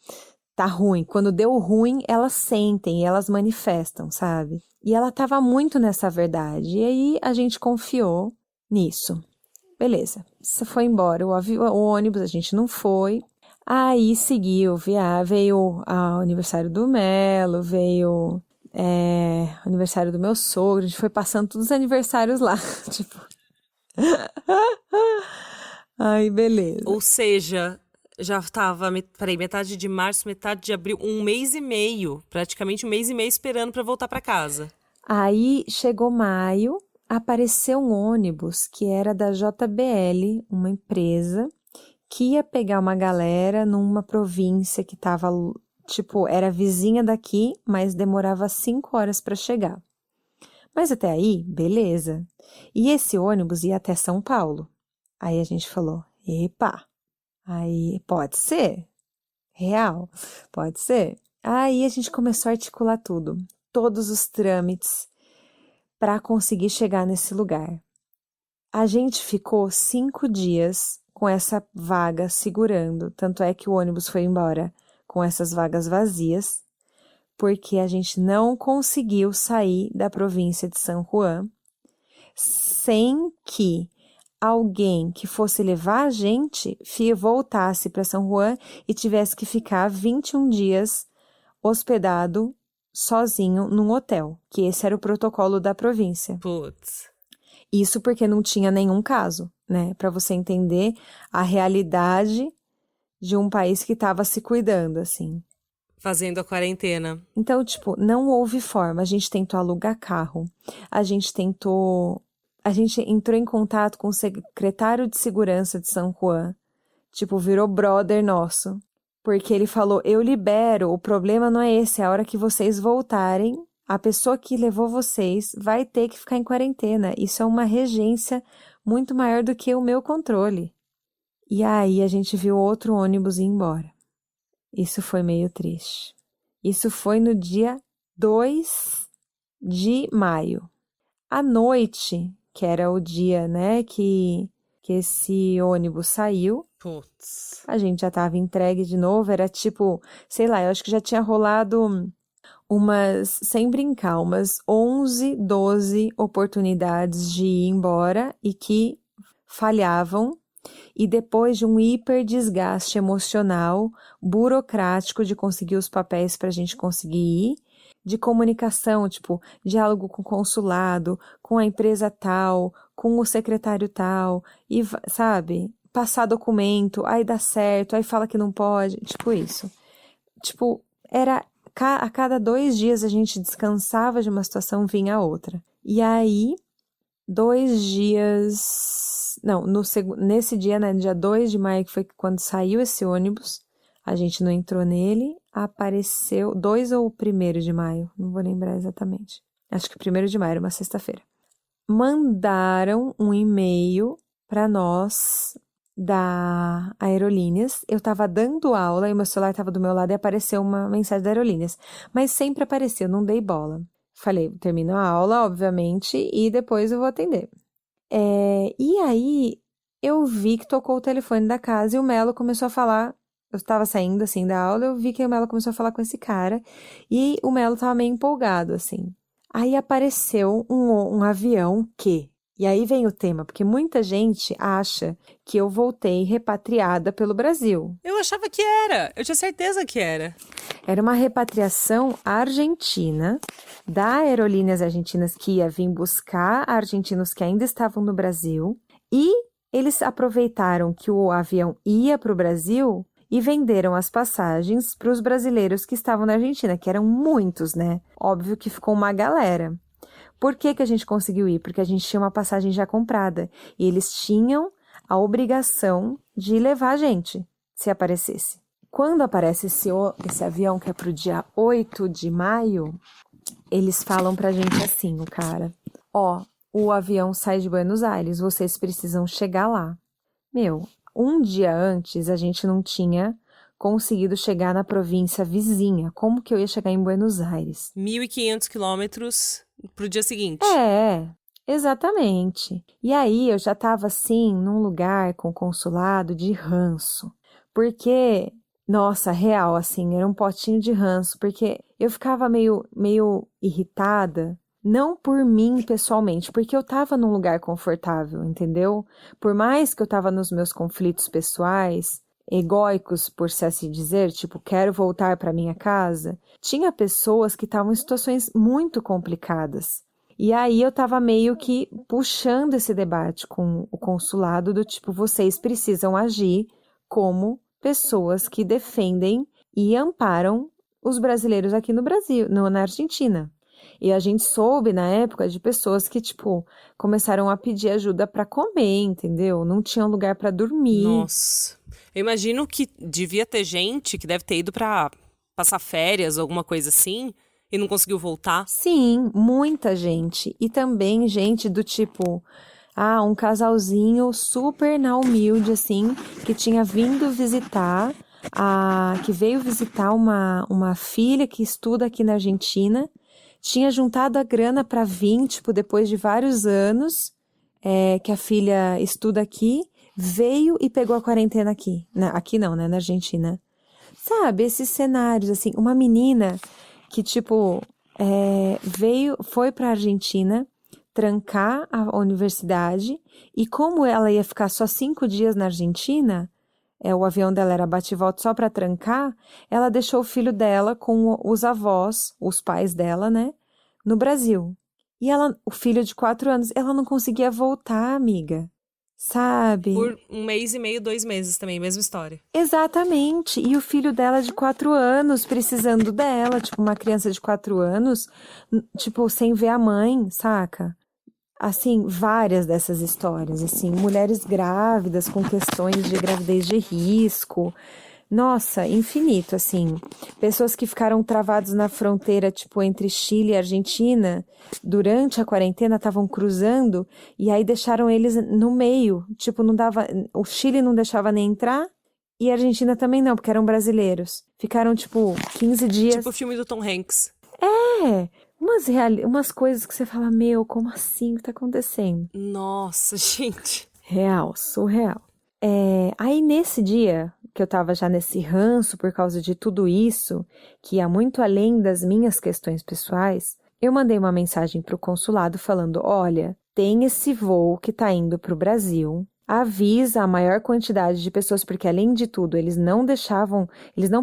ruim. Quando deu ruim, elas sentem, elas manifestam, sabe? E ela tava muito nessa verdade. E aí a gente confiou nisso. Beleza, você foi embora, o ônibus a gente não foi. Aí seguiu, veio o aniversário do Melo, veio o aniversário do meu sogro, a gente foi passando todos os aniversários lá, tipo... Ai, beleza. Ou seja, já estava, metade de março, metade de abril, 1 mês e meio, praticamente 1 mês e meio esperando para voltar para casa. Aí chegou maio, apareceu um ônibus que era da JBL, uma empresa, que ia pegar uma galera numa província que tava, tipo, era vizinha daqui, mas demorava 5 horas para chegar. Mas até aí, beleza. E esse ônibus ia até São Paulo. Aí a gente falou, epa, aí pode ser, real, pode ser. Aí a gente começou a articular tudo, todos os trâmites para conseguir chegar nesse lugar. A gente ficou 5 dias com essa vaga segurando, tanto é que o ônibus foi embora com essas vagas vazias, porque a gente não conseguiu sair da província de São Juan sem que alguém que fosse levar a gente voltasse para São Juan e tivesse que ficar 21 dias hospedado sozinho num hotel, que esse era o protocolo da província. Putz. Isso porque não tinha nenhum caso, né? Para você entender a realidade de um país que estava se cuidando, assim. Fazendo a quarentena. Então, tipo, não houve forma. A gente tentou alugar carro, a gente entrou em contato com o secretário de segurança de São Juan, tipo, virou brother nosso, porque ele falou, eu libero, o problema não é esse, a hora que vocês voltarem, a pessoa que levou vocês vai ter que ficar em quarentena, isso é uma regência muito maior do que o meu controle. E aí a gente viu outro ônibus ir embora. Isso foi meio triste. Isso foi no dia 2 de maio. À noite, que era o dia, né, que esse ônibus saiu, Putz. a gente já estava entregue de novo, era tipo, sei lá, eu acho que já tinha rolado sem brincar, umas 11, 12 oportunidades de ir embora e que falhavam e depois de um hiper desgaste emocional, burocrático de conseguir os papéis para a gente conseguir ir, de comunicação, tipo, diálogo com o consulado, com a empresa tal, com o secretário tal, e sabe, passar documento, aí dá certo, aí fala que não pode, tipo isso. Tipo, era a cada 2 dias a gente descansava de uma situação, vinha outra. E aí, 2 dias... Não, nesse dia, né, dia 2 de maio, que foi quando saiu esse ônibus, a gente não entrou nele, apareceu... 2 ou 1º de maio, não vou lembrar exatamente. Acho que 1º de maio, era uma sexta-feira. Mandaram um e-mail para nós da Aerolíneas. Eu tava dando aula e meu celular tava do meu lado e apareceu uma mensagem da Aerolíneas. Mas sempre apareceu, não dei bola. Falei, termino a aula, obviamente, e depois eu vou atender. E aí, eu vi que tocou o telefone da casa e o Melo começou a falar. Eu estava saindo, assim, da aula, eu vi que o Melo começou a falar com esse cara e o Melo tava meio empolgado, assim. Aí apareceu um avião que... E aí vem o tema, porque muita gente acha que eu voltei repatriada pelo Brasil. Eu achava que era, eu tinha certeza que era. Era uma repatriação argentina, da Aerolíneas Argentinas, que ia vir buscar argentinos que ainda estavam no Brasil, e eles aproveitaram que o avião ia para o Brasil e venderam as passagens para os brasileiros que estavam na Argentina, que eram muitos, né? Óbvio que ficou uma galera. Por que a gente conseguiu ir? Porque a gente tinha uma passagem já comprada. E eles tinham a obrigação de levar a gente, se aparecesse. Quando aparece esse avião, que é pro dia 8 de maio, eles falam pra gente assim, o cara... o avião sai de Buenos Aires, vocês precisam chegar lá. Meu, um dia antes a gente não tinha conseguido chegar na província vizinha. Como que eu ia chegar em Buenos Aires? 1.500 quilômetros pro dia seguinte. Exatamente. E aí eu já tava assim, num lugar com consulado de ranço. Porque, nossa, real, assim, era um potinho de ranço. Porque eu ficava meio irritada, não por mim pessoalmente, porque eu tava num lugar confortável, entendeu? Por mais que eu tava nos meus conflitos pessoais, egóicos, por se assim dizer, tipo, quero voltar para minha casa, tinha pessoas que estavam em situações muito complicadas. E aí eu tava meio que puxando esse debate com o consulado do tipo, vocês precisam agir como pessoas que defendem e amparam os brasileiros aqui no Brasil, na Argentina. E a gente soube na época de pessoas que, tipo, começaram a pedir ajuda para comer, entendeu? Não tinham lugar para dormir. Nossa. Eu imagino que devia ter gente que deve ter ido pra passar férias ou alguma coisa assim e não conseguiu voltar. Sim, muita gente. E também gente do tipo, um casalzinho super na humilde, assim, que tinha vindo visitar, que veio visitar uma filha que estuda aqui na Argentina, tinha juntado a grana para vir, tipo, depois de vários anos, que a filha estuda aqui, veio e pegou a quarentena aqui. Aqui não, né? Na Argentina. Sabe, esses cenários, assim, uma menina que, tipo, foi pra Argentina trancar a universidade e como ela ia ficar só 5 dias na Argentina, o avião dela era bate e volta só pra trancar, ela deixou o filho dela com os avós, os pais dela, né, no Brasil. E o filho de 4 anos, ela não conseguia voltar, amiga. Sabe? Por 1 mês e meio, 2 meses também, mesma história. Exatamente. E o filho dela de 4 anos precisando dela, tipo, uma criança de 4 anos, tipo, sem ver a mãe, saca? Assim, várias dessas histórias, assim, mulheres grávidas com questões de gravidez de risco. Nossa, infinito, assim. Pessoas que ficaram travadas na fronteira, tipo, entre Chile e Argentina, durante a quarentena, estavam cruzando, e aí deixaram eles no meio. Tipo, não dava... O Chile não deixava nem entrar, e a Argentina também não, porque eram brasileiros. Ficaram, tipo, 15 dias... Tipo o filme do Tom Hanks. Umas coisas que você fala, meu, como assim? O que tá acontecendo? Nossa, gente. Real, surreal. Aí nesse dia, que eu tava já nesse ranço por causa de tudo isso, que ia muito além das minhas questões pessoais, eu mandei uma mensagem pro consulado falando, olha, tem esse voo que tá indo pro Brasil, avisa a maior quantidade de pessoas, porque além de tudo, eles não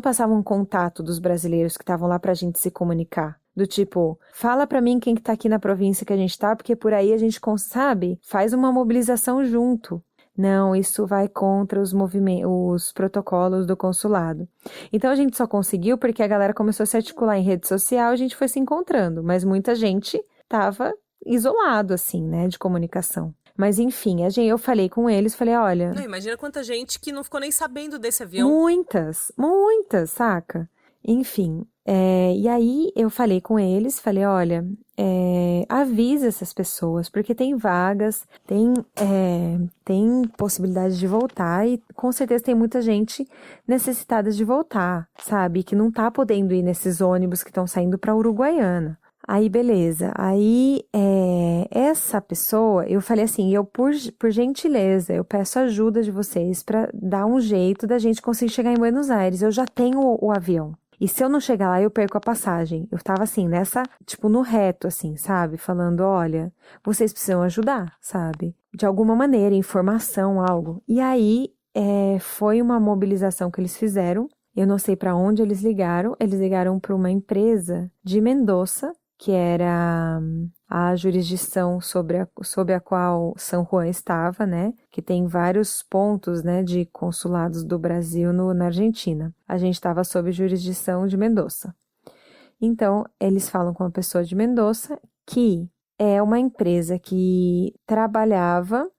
passavam contato dos brasileiros que estavam lá pra gente se comunicar. Do tipo, fala pra mim quem que tá aqui na província que a gente tá, porque por aí a gente, sabe, faz uma mobilização junto. Não, isso vai contra os protocolos do consulado. Então a gente só conseguiu porque a galera começou a se articular em rede social, a gente foi se encontrando, mas muita gente tava isolado, assim, né, de comunicação. Mas enfim, eu falei com eles, falei, olha, Não, imagina quanta gente que não ficou nem sabendo desse avião. muitas, saca? Enfim, e aí eu falei com eles, falei, olha, avisa essas pessoas, porque tem vagas, tem possibilidade de voltar e com certeza tem muita gente necessitada de voltar, sabe? Que não tá podendo ir nesses ônibus que estão saindo pra Uruguaiana. Aí, beleza. Aí, essa pessoa, eu falei assim, por gentileza, eu peço ajuda de vocês pra dar um jeito da gente conseguir chegar em Buenos Aires. Eu já tenho o avião. E se eu não chegar lá, eu perco a passagem. Eu tava assim, no reto, assim, sabe? Falando, olha, vocês precisam ajudar, sabe? De alguma maneira, informação, algo. E aí, foi uma mobilização que eles fizeram. Eu não sei pra onde eles ligaram. Eles ligaram pra uma empresa de Mendoza, que era a jurisdição sobre a qual São Juan estava, né? Que tem vários pontos, né, de consulados do Brasil na Argentina. A gente estava sob jurisdição de Mendoza. Então, eles falam com uma pessoa de Mendoza que é uma empresa que trabalhava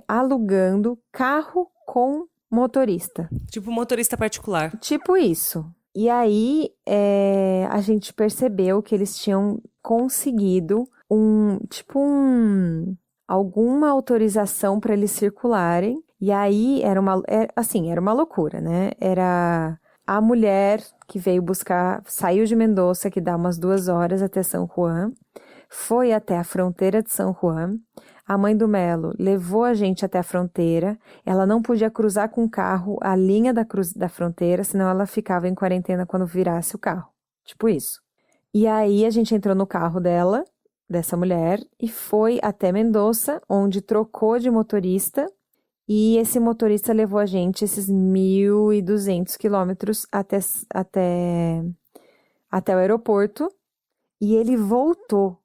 alugando carro com motorista. Tipo motorista particular. Tipo isso. E aí, a gente percebeu que eles tinham conseguido alguma autorização para eles circularem. E aí, era uma loucura, né? Era a mulher que veio buscar, saiu de Mendoza, que dá umas 2 horas até São Juan, foi até a fronteira de São Juan. A mãe do Melo levou a gente até a fronteira. Ela não podia cruzar com o carro a linha da fronteira, senão ela ficava em quarentena quando virasse o carro. Tipo isso. E aí a gente entrou no carro dessa mulher, e foi até Mendoza, onde trocou de motorista. E esse motorista levou a gente esses 1.200 quilômetros até o aeroporto. E ele voltou.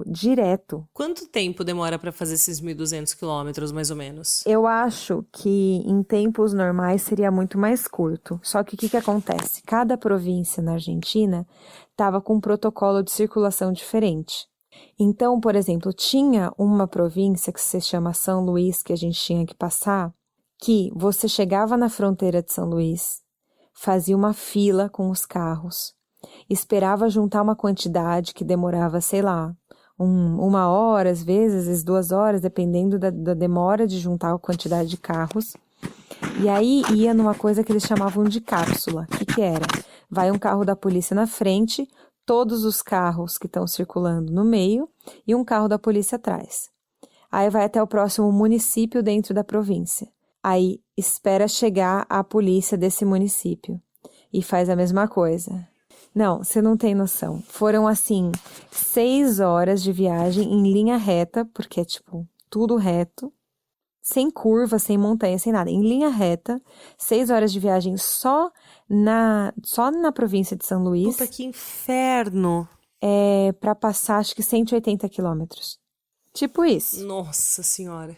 Direto. Quanto tempo demora pra fazer esses 1.200 quilômetros, mais ou menos? Eu acho que em tempos normais seria muito mais curto. Só que o que acontece? Cada província na Argentina estava com um protocolo de circulação diferente. Então, por exemplo, tinha uma província que se chama São Luís, que a gente tinha que passar, que você chegava na fronteira de São Luís, fazia uma fila com os carros, esperava juntar uma quantidade que demorava, sei lá, 1 hora, às vezes 2 horas, dependendo da demora de juntar a quantidade de carros. E aí ia numa coisa que eles chamavam de cápsula. O que era? Vai um carro da polícia na frente, todos os carros que estão circulando no meio e um carro da polícia atrás. Aí vai até o próximo município dentro da província. Aí espera chegar a polícia desse município e faz a mesma coisa. Não, você não tem noção. Foram, 6 horas de viagem em linha reta, porque é, tudo reto, sem curva, sem montanha, sem nada. Em linha reta, 6 horas de viagem só na província de São Luís. Puta, que inferno! Pra passar, acho que 180 quilômetros. Tipo isso. Nossa senhora.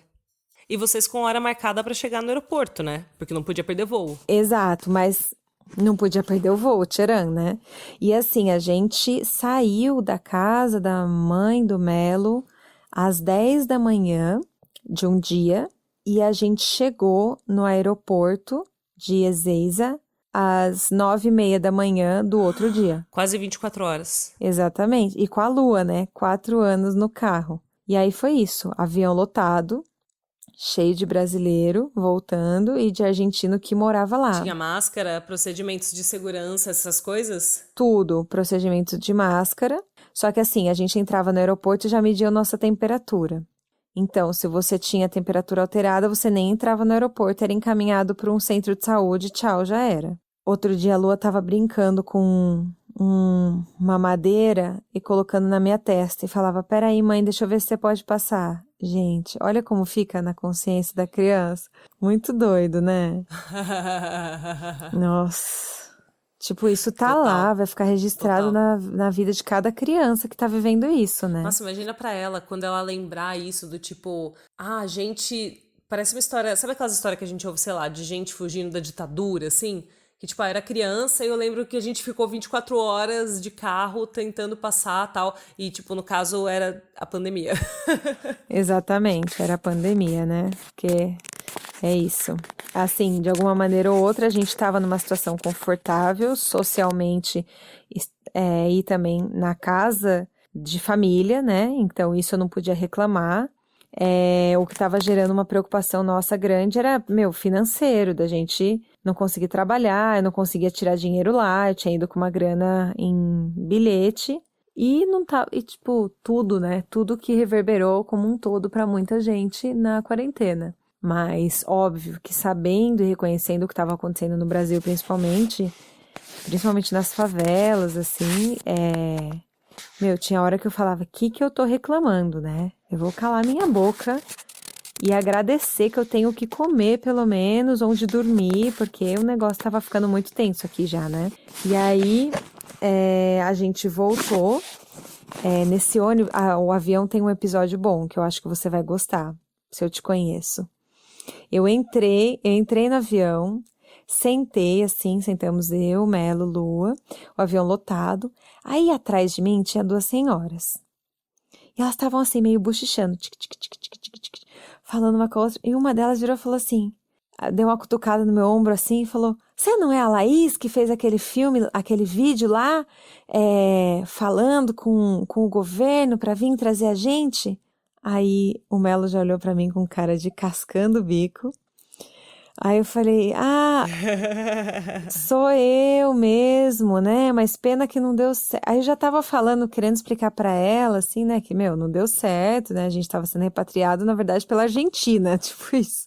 E vocês com hora marcada pra chegar no aeroporto, né? Porque não podia perder voo. Exato, mas não podia perder o voo, tcharam, né? E assim, a gente saiu da casa da mãe do Melo às 10 da manhã de um dia e a gente chegou no aeroporto de Ezeiza às 9h30 da manhã do outro dia. Quase 24 horas. Exatamente. E com a lua, né? 4 anos no carro. E aí foi isso. Avião lotado, cheio de brasileiro voltando e de argentino que morava lá. Tinha máscara, procedimentos de segurança, essas coisas? Tudo, procedimento de máscara. Só que assim, a gente entrava no aeroporto e já media a nossa temperatura. Então, se você tinha temperatura alterada, você nem entrava no aeroporto, era encaminhado para um centro de saúde, tchau, já era. Outro dia a Lua tava brincando com uma madeira e colocando na minha testa e falava, peraí mãe, deixa eu ver se você pode passar. Gente, olha como fica na consciência da criança. Muito doido, né? Nossa. Tipo, isso tá lá, Total, vai ficar registrado total. na vida de cada criança que tá vivendo isso, né? Nossa, imagina pra ela quando ela lembrar isso do tipo, a gente. Parece uma história. Sabe aquelas histórias que a gente ouve, sei lá, de gente fugindo da ditadura, assim? Que, tipo, era criança e eu lembro que a gente ficou 24 horas de carro tentando passar tal. E, tipo, no caso era a pandemia. Exatamente, era a pandemia, né? Porque é isso. Assim, de alguma maneira ou outra, a gente estava numa situação confortável socialmente e também na casa de família, né? Então, isso eu não podia reclamar. O que estava gerando uma preocupação nossa grande era, meu, financeiro, da gente não conseguir trabalhar, eu não conseguia tirar dinheiro lá, eu tinha ido com uma grana em bilhete. E não tá, e tipo, tudo, né? Tudo que reverberou como um todo para muita gente na quarentena. Mas óbvio que sabendo e reconhecendo o que estava acontecendo no Brasil, principalmente nas favelas, assim, meu, tinha hora que eu falava, que eu tô reclamando, né? Eu vou calar minha boca e agradecer que eu tenho o que comer, pelo menos, onde dormir, porque o negócio tava ficando muito tenso aqui já, né? E aí, a gente voltou. Nesse ônibus, o avião tem um episódio bom, que eu acho que você vai gostar, se eu te conheço. Eu entrei no avião, sentei assim, sentamos eu, Melo, Lua, o avião lotado. Aí atrás de mim tinha duas senhoras. E elas estavam assim, meio bochichando, tic, tic, tic, tic, tic, tic, falando uma com a outra. E uma delas virou e falou assim, deu uma cutucada no meu ombro assim e falou: Você não é a Laís que fez aquele filme, aquele vídeo lá, falando com o governo para vir trazer a gente? Aí o Melo já olhou para mim com cara de cascando o bico. Aí eu falei: sou eu mesmo, né? Mas pena que não deu certo. Aí eu já tava falando, querendo explicar pra ela, assim, né? Que, meu, não deu certo, né? A gente tava sendo repatriado, na verdade, pela Argentina, tipo isso.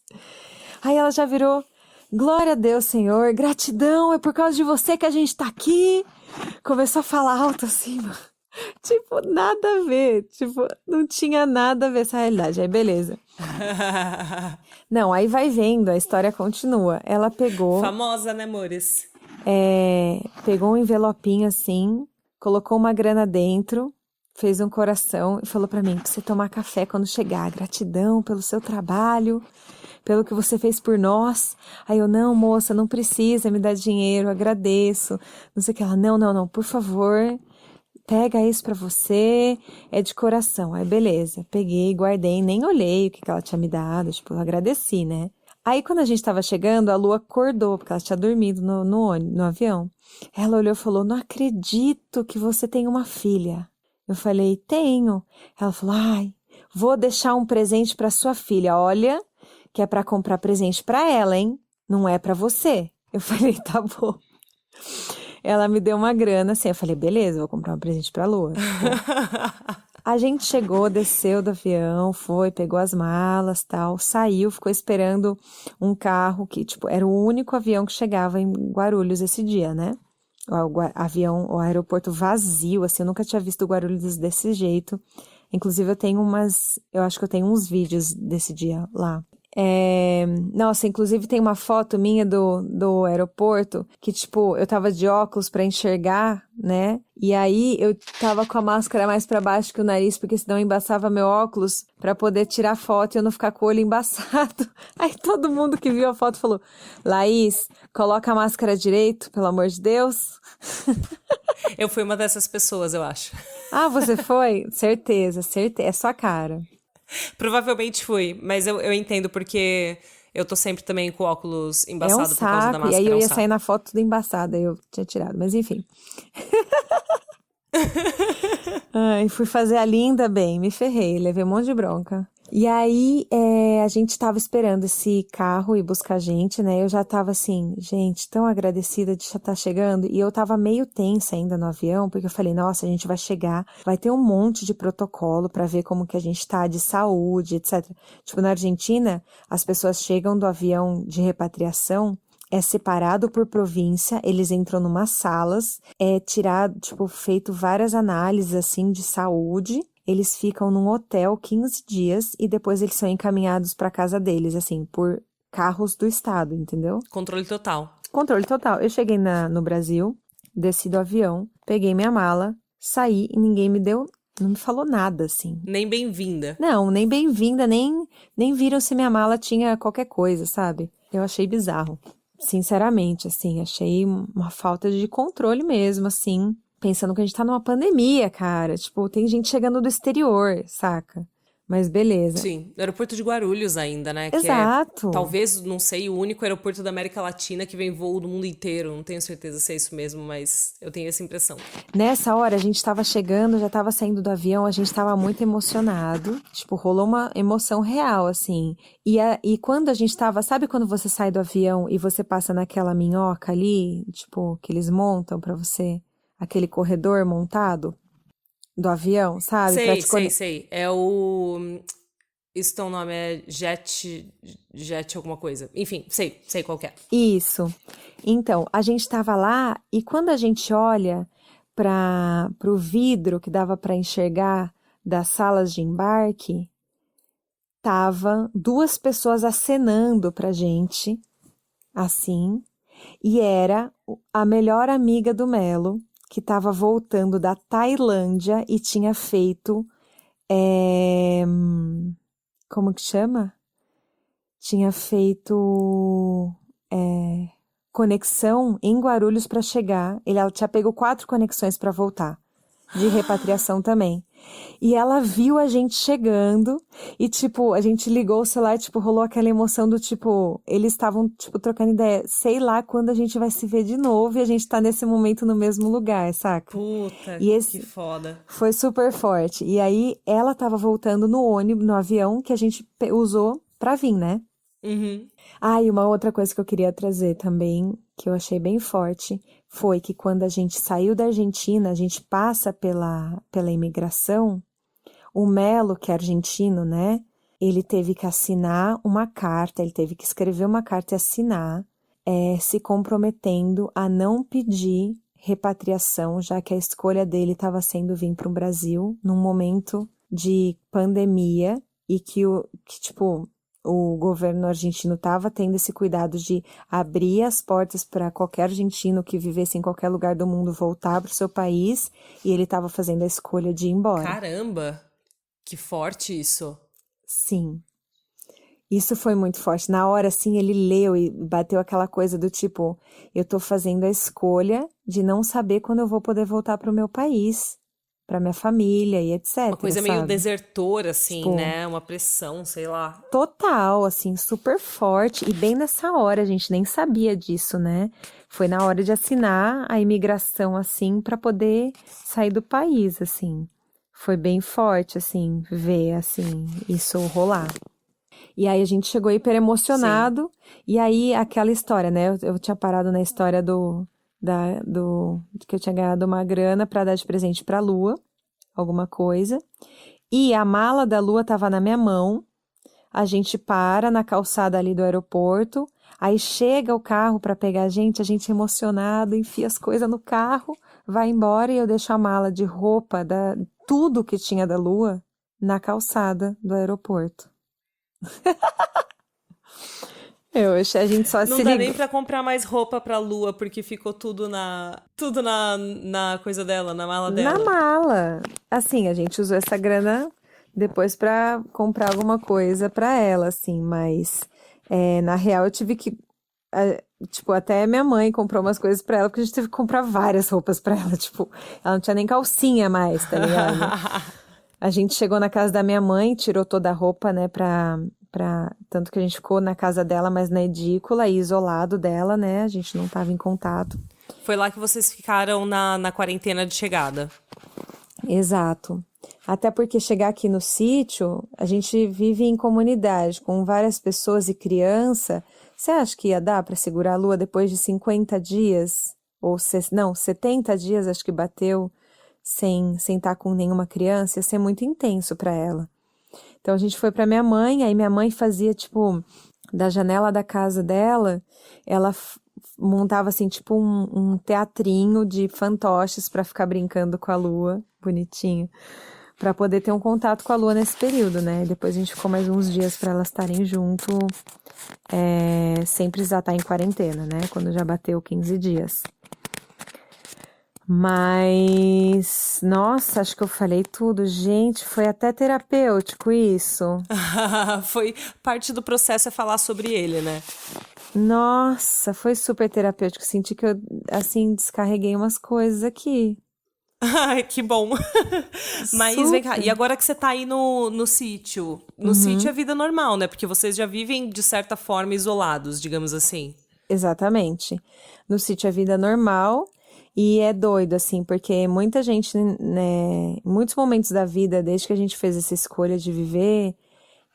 Aí ela já virou: Glória a Deus, Senhor, gratidão, é por causa de você que a gente tá aqui. Começou a falar alto assim, mano. Tipo, nada a ver. Tipo, não tinha nada a ver essa realidade. Aí, beleza. Não, aí vai vendo, a história continua. Ela Famosa, né, amores? pegou um envelopinho assim, colocou uma grana dentro, fez um coração e falou pra mim: pra você tomar café quando chegar. Gratidão pelo seu trabalho, pelo que você fez por nós. Aí eu: não, moça, não precisa me dar dinheiro, agradeço. Não sei o que. Ela: não, não, não, por favor, pega isso pra você, é de coração. Aí beleza, peguei, guardei, nem olhei o que ela tinha me dado, tipo, eu agradeci, né? Aí quando a gente tava chegando, a Lua acordou, porque ela tinha dormido no avião. Ela olhou e falou: Não acredito que você tem uma filha. Eu falei: Tenho. Ela falou: Ai, vou deixar um presente pra sua filha. Olha, que é pra comprar presente pra ela, hein? Não é pra você. Eu falei: Tá bom. Ela me deu uma grana, assim, eu falei: Beleza, vou comprar um presente pra Lua. A gente chegou, desceu do avião, foi, pegou as malas, tal, saiu, ficou esperando um carro que, tipo, era o único avião que chegava em Guarulhos esse dia, né? O aeroporto vazio, assim, eu nunca tinha visto Guarulhos desse jeito. Inclusive, eu acho que eu tenho uns vídeos desse dia lá. Nossa, inclusive tem uma foto minha do aeroporto que, tipo, eu tava de óculos pra enxergar, né? E aí eu tava com a máscara mais pra baixo que o nariz, porque senão embaçava meu óculos pra poder tirar foto e eu não ficar com o olho embaçado. Aí todo mundo que viu a foto falou: Laís, coloca a máscara direito, pelo amor de Deus. Eu fui uma dessas pessoas, eu acho. Ah, você foi? Certeza, certeza. É sua cara. Provavelmente fui, mas eu entendo porque eu tô sempre também com o óculos É um embaçado por causa da saco. E aí máscara, eu é um ia sair saco. na foto tudo embaçada. Eu tinha tirado, mas enfim. Ai, fui fazer a linda bem, me ferrei, levei um monte de bronca. E aí, a gente tava esperando esse carro ir buscar a gente, né? Eu já tava assim, gente, tão agradecida de já estar chegando. E eu tava meio tensa ainda no avião, porque eu falei: Nossa, a gente vai chegar, vai ter um monte de protocolo pra ver como que a gente tá de saúde, etc. Tipo, na Argentina, as pessoas chegam do avião de repatriação, é separado por província, eles entram numas salas, é tirado, tipo, feito várias análises, assim, de saúde. eles ficam num hotel 15 dias e depois eles são encaminhados pra casa deles, assim, por carros do estado, entendeu? Controle total. Controle total. Eu cheguei no Brasil, desci do avião, peguei minha mala, saí e ninguém não me falou nada, assim. Nem bem-vinda. Não, nem bem-vinda, nem viram se minha mala tinha qualquer coisa, sabe? Eu achei bizarro. Sinceramente, assim, achei uma falta de controle mesmo, assim. Pensando que a gente tá numa pandemia, cara. Tipo, tem gente chegando do exterior, saca? Mas beleza. Sim, aeroporto de Guarulhos ainda, né? Que é, Exato. talvez, não sei, o único aeroporto da América Latina que vem voo do mundo inteiro. Não tenho certeza se é isso mesmo, mas eu tenho essa impressão. Nessa hora, a gente tava chegando, já tava saindo do avião, a gente tava muito emocionado. Tipo, rolou uma emoção real, assim. E quando a gente tava... Sabe quando você sai do avião e você passa naquela minhoca ali? Tipo, que eles montam pra você? Aquele corredor montado do avião, sabe? Pra Sei. É o... Isso tem um nome, é Jet alguma coisa. Enfim, sei qual que é. Isso. Então, a gente tava lá e quando a gente olha pro vidro que dava pra enxergar das salas de embarque, tava duas pessoas acenando pra gente, assim, e era a melhor amiga do Melo, que tava voltando da Tailândia e tinha feito, como que chama? Tinha feito conexão em Guarulhos para chegar. Ela tinha pego 4 conexões para voltar, de repatriação também. E ela viu a gente chegando e, tipo, a gente ligou o celular e, tipo, rolou aquela emoção do, tipo, eles estavam, tipo, trocando ideia. Sei lá quando a gente vai se ver de novo e a gente tá nesse momento no mesmo lugar, saca? Puta, E esse que foda. foi super forte. E aí, ela tava voltando no ônibus, no avião que a gente usou pra vir, né? Uhum. Ah, e uma outra coisa que eu queria trazer também, que eu achei bem forte, foi que quando a gente saiu da Argentina, a gente passa pela imigração, o Melo, que é argentino, né? Ele teve que assinar uma carta, ele teve que escrever uma carta e assinar, se comprometendo a não pedir repatriação, já que a escolha dele estava sendo vir para o Brasil num momento de pandemia e que tipo, o governo argentino estava tendo esse cuidado de abrir as portas para qualquer argentino que vivesse em qualquer lugar do mundo voltar para o seu país, e ele estava fazendo a escolha de ir embora. Caramba, que forte isso. Sim. Isso foi muito forte. Na hora, assim, ele leu e bateu aquela coisa do tipo, eu tô fazendo a escolha de não saber quando eu vou poder voltar pro meu país, pra minha família e etc, Uma coisa meio sabe? desertora, assim, Tipo, né? Uma pressão, sei lá. total, assim, super forte. E bem nessa hora, a gente nem sabia disso, né? Foi na hora de assinar a imigração, assim, pra poder sair do país, assim. Foi bem forte, assim, ver, assim, isso rolar. E aí a gente chegou hiper emocionado. E aí aquela história, né? Eu tinha parado na história de que eu tinha ganhado uma grana pra dar de presente pra Lua, alguma coisa. E a mala da Lua tava na minha mão. A gente para na calçada ali do aeroporto. Aí chega o carro pra pegar a gente emocionado, enfia as coisas no carro, vai embora e eu deixo a mala de roupa, tudo que tinha da Lua, na calçada do aeroporto. A gente só Não se dá ligou. nem pra comprar mais roupa pra Lua, porque ficou tudo na coisa dela, na mala Na dela. mala. Assim, a gente usou essa grana depois pra comprar alguma coisa pra ela, assim, mas na real eu tive que. Tipo, até minha mãe comprou umas coisas pra ela, porque a gente teve que comprar várias roupas pra ela. Tipo, ela não tinha nem calcinha mais, tá ligado? A gente chegou na casa da minha mãe, tirou toda a roupa, né, tanto que a gente ficou na casa dela, mas na edícula e isolado dela, né, a gente não tava em contato. Foi lá que vocês ficaram na quarentena de chegada. Exato. Até porque chegar aqui no sítio, a gente vive em comunidade, com várias pessoas e criança. Você acha que ia dar para segurar a Lua depois de 50 dias? Não, 70 dias acho que bateu sem estar com nenhuma criança, ia ser muito intenso para ela. Então a gente foi para minha mãe, aí minha mãe fazia, tipo, da janela da casa dela, ela montava, assim, tipo, um teatrinho de fantoches para ficar brincando com a Lua, bonitinho. Pra poder ter um contato com a Lua nesse período, né? Depois a gente ficou mais uns dias pra elas estarem junto, sem precisar estar em quarentena, né? Quando já bateu 15 dias. Mas, nossa, acho que eu falei tudo. Gente, foi até terapêutico isso. Foi parte do processo é falar sobre ele, né? Nossa, foi super terapêutico. Senti que eu, assim, descarreguei umas coisas aqui. Ai, que bom. Mas vem cá, e Super. agora que você tá aí no sítio? No sítio é vida normal, né? Porque vocês já vivem, de certa forma, isolados, digamos assim. Exatamente. No sítio é vida normal e é doido, assim, porque muita gente, né, em muitos momentos da vida, desde que a gente fez essa escolha de viver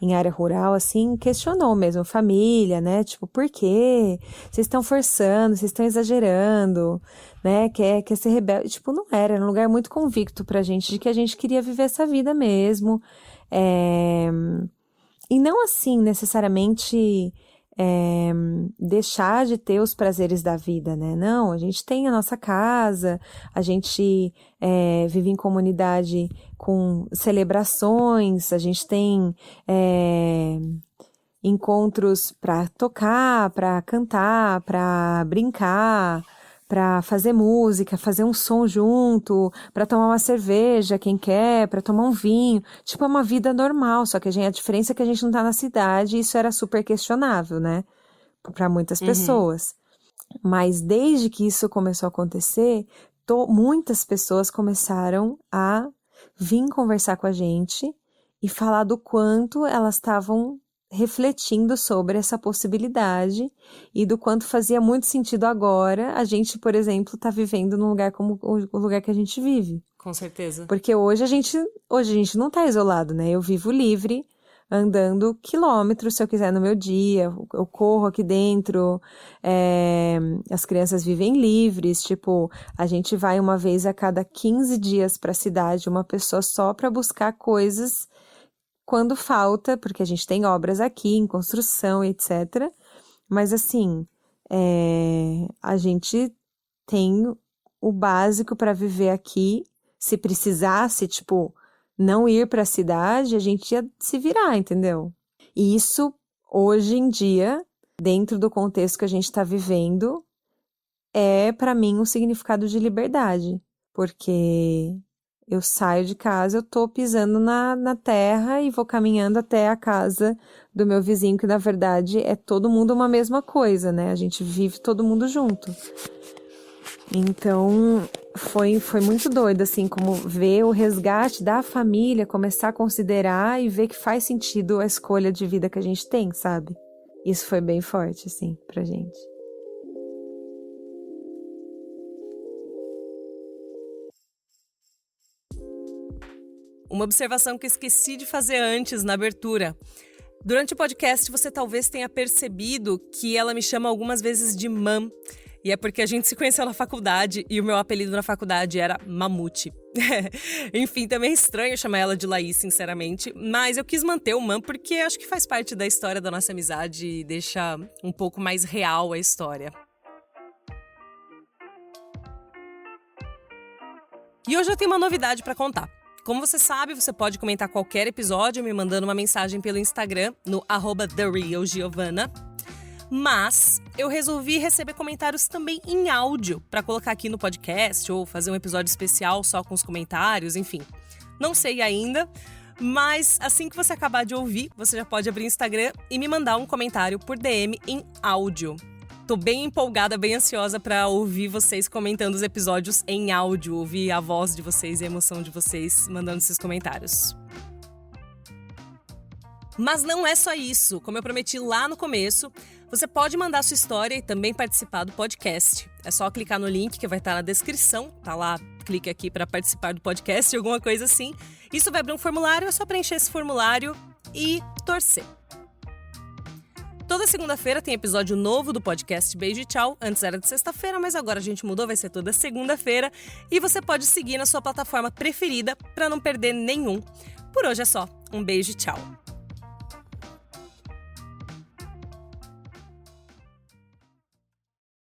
em área rural, assim, questionou mesmo família, né? Tipo, por quê? Vocês estão forçando, vocês estão exagerando, né? Quer ser rebelde. Tipo, não era um lugar muito convicto pra gente de que a gente queria viver essa vida mesmo. É, E não assim, necessariamente, é, deixar de ter os prazeres da vida, né? Não, a gente tem a nossa casa, a gente vive em comunidade com celebrações, a gente tem encontros para tocar, para cantar, para brincar, para fazer música, fazer um som junto, para tomar uma cerveja, quem quer, para tomar um vinho. Tipo, é uma vida normal, só que a diferença é que a gente não tá na cidade e isso era super questionável, né? Para muitas Uhum. pessoas. Mas desde que isso começou a acontecer, muitas pessoas começaram a vir conversar com a gente e falar do quanto elas estavam refletindo sobre essa possibilidade e do quanto fazia muito sentido agora a gente, por exemplo, tá vivendo num lugar como o lugar que a gente vive. Com certeza. Porque hoje a gente não tá isolado, né? Eu vivo livre, andando quilômetros se eu quiser no meu dia, eu corro aqui dentro, as crianças vivem livres, tipo, a gente vai uma vez a cada 15 dias pra cidade, uma pessoa só pra buscar coisas quando falta, porque a gente tem obras aqui em construção, etc. Mas assim, a gente tem o básico para viver aqui. Se precisasse, tipo, não ir para a cidade, a gente ia se virar, entendeu? E isso, hoje em dia, dentro do contexto que a gente está vivendo, é para mim um significado de liberdade, porque eu saio de casa, eu tô pisando na terra e vou caminhando até a casa do meu vizinho, que na verdade é todo mundo uma mesma coisa, né? A gente vive todo mundo junto. Então, foi muito doido, assim, como ver o resgate da família, começar a considerar e ver que faz sentido a escolha de vida que a gente tem, sabe? Isso foi bem forte, assim, pra gente. Uma observação que eu esqueci de fazer antes, na abertura. Durante o podcast, você talvez tenha percebido que ela me chama algumas vezes de Mam. E é porque a gente se conheceu na faculdade e o meu apelido na faculdade era Mamute. Enfim, também é estranho chamar ela de Laís, sinceramente. Mas eu quis manter o Mam porque acho que faz parte da história da nossa amizade e deixa um pouco mais real a história. E hoje eu tenho uma novidade para contar. Como você sabe, você pode comentar qualquer episódio me mandando uma mensagem pelo Instagram no @TheRealGiovanna. Mas eu resolvi receber comentários também em áudio para colocar aqui no podcast ou fazer um episódio especial só com os comentários, enfim. Não sei ainda, mas assim que você acabar de ouvir, você já pode abrir o Instagram e me mandar um comentário por DM em áudio. Tô bem empolgada, bem ansiosa para ouvir vocês comentando os episódios em áudio, ouvir a voz de vocês e a emoção de vocês mandando esses comentários. Mas não é só isso. Como eu prometi lá no começo, você pode mandar sua história e também participar do podcast. É só clicar no link que vai estar na descrição, tá lá, clique aqui para participar do podcast, alguma coisa assim. Isso vai abrir um formulário, é só preencher esse formulário e torcer. Toda segunda-feira tem episódio novo do podcast Beijo e Tchau. Antes era de sexta-feira, mas agora a gente mudou, vai ser toda segunda-feira. E você pode seguir na sua plataforma preferida para não perder nenhum. Por hoje é só. Um beijo e tchau.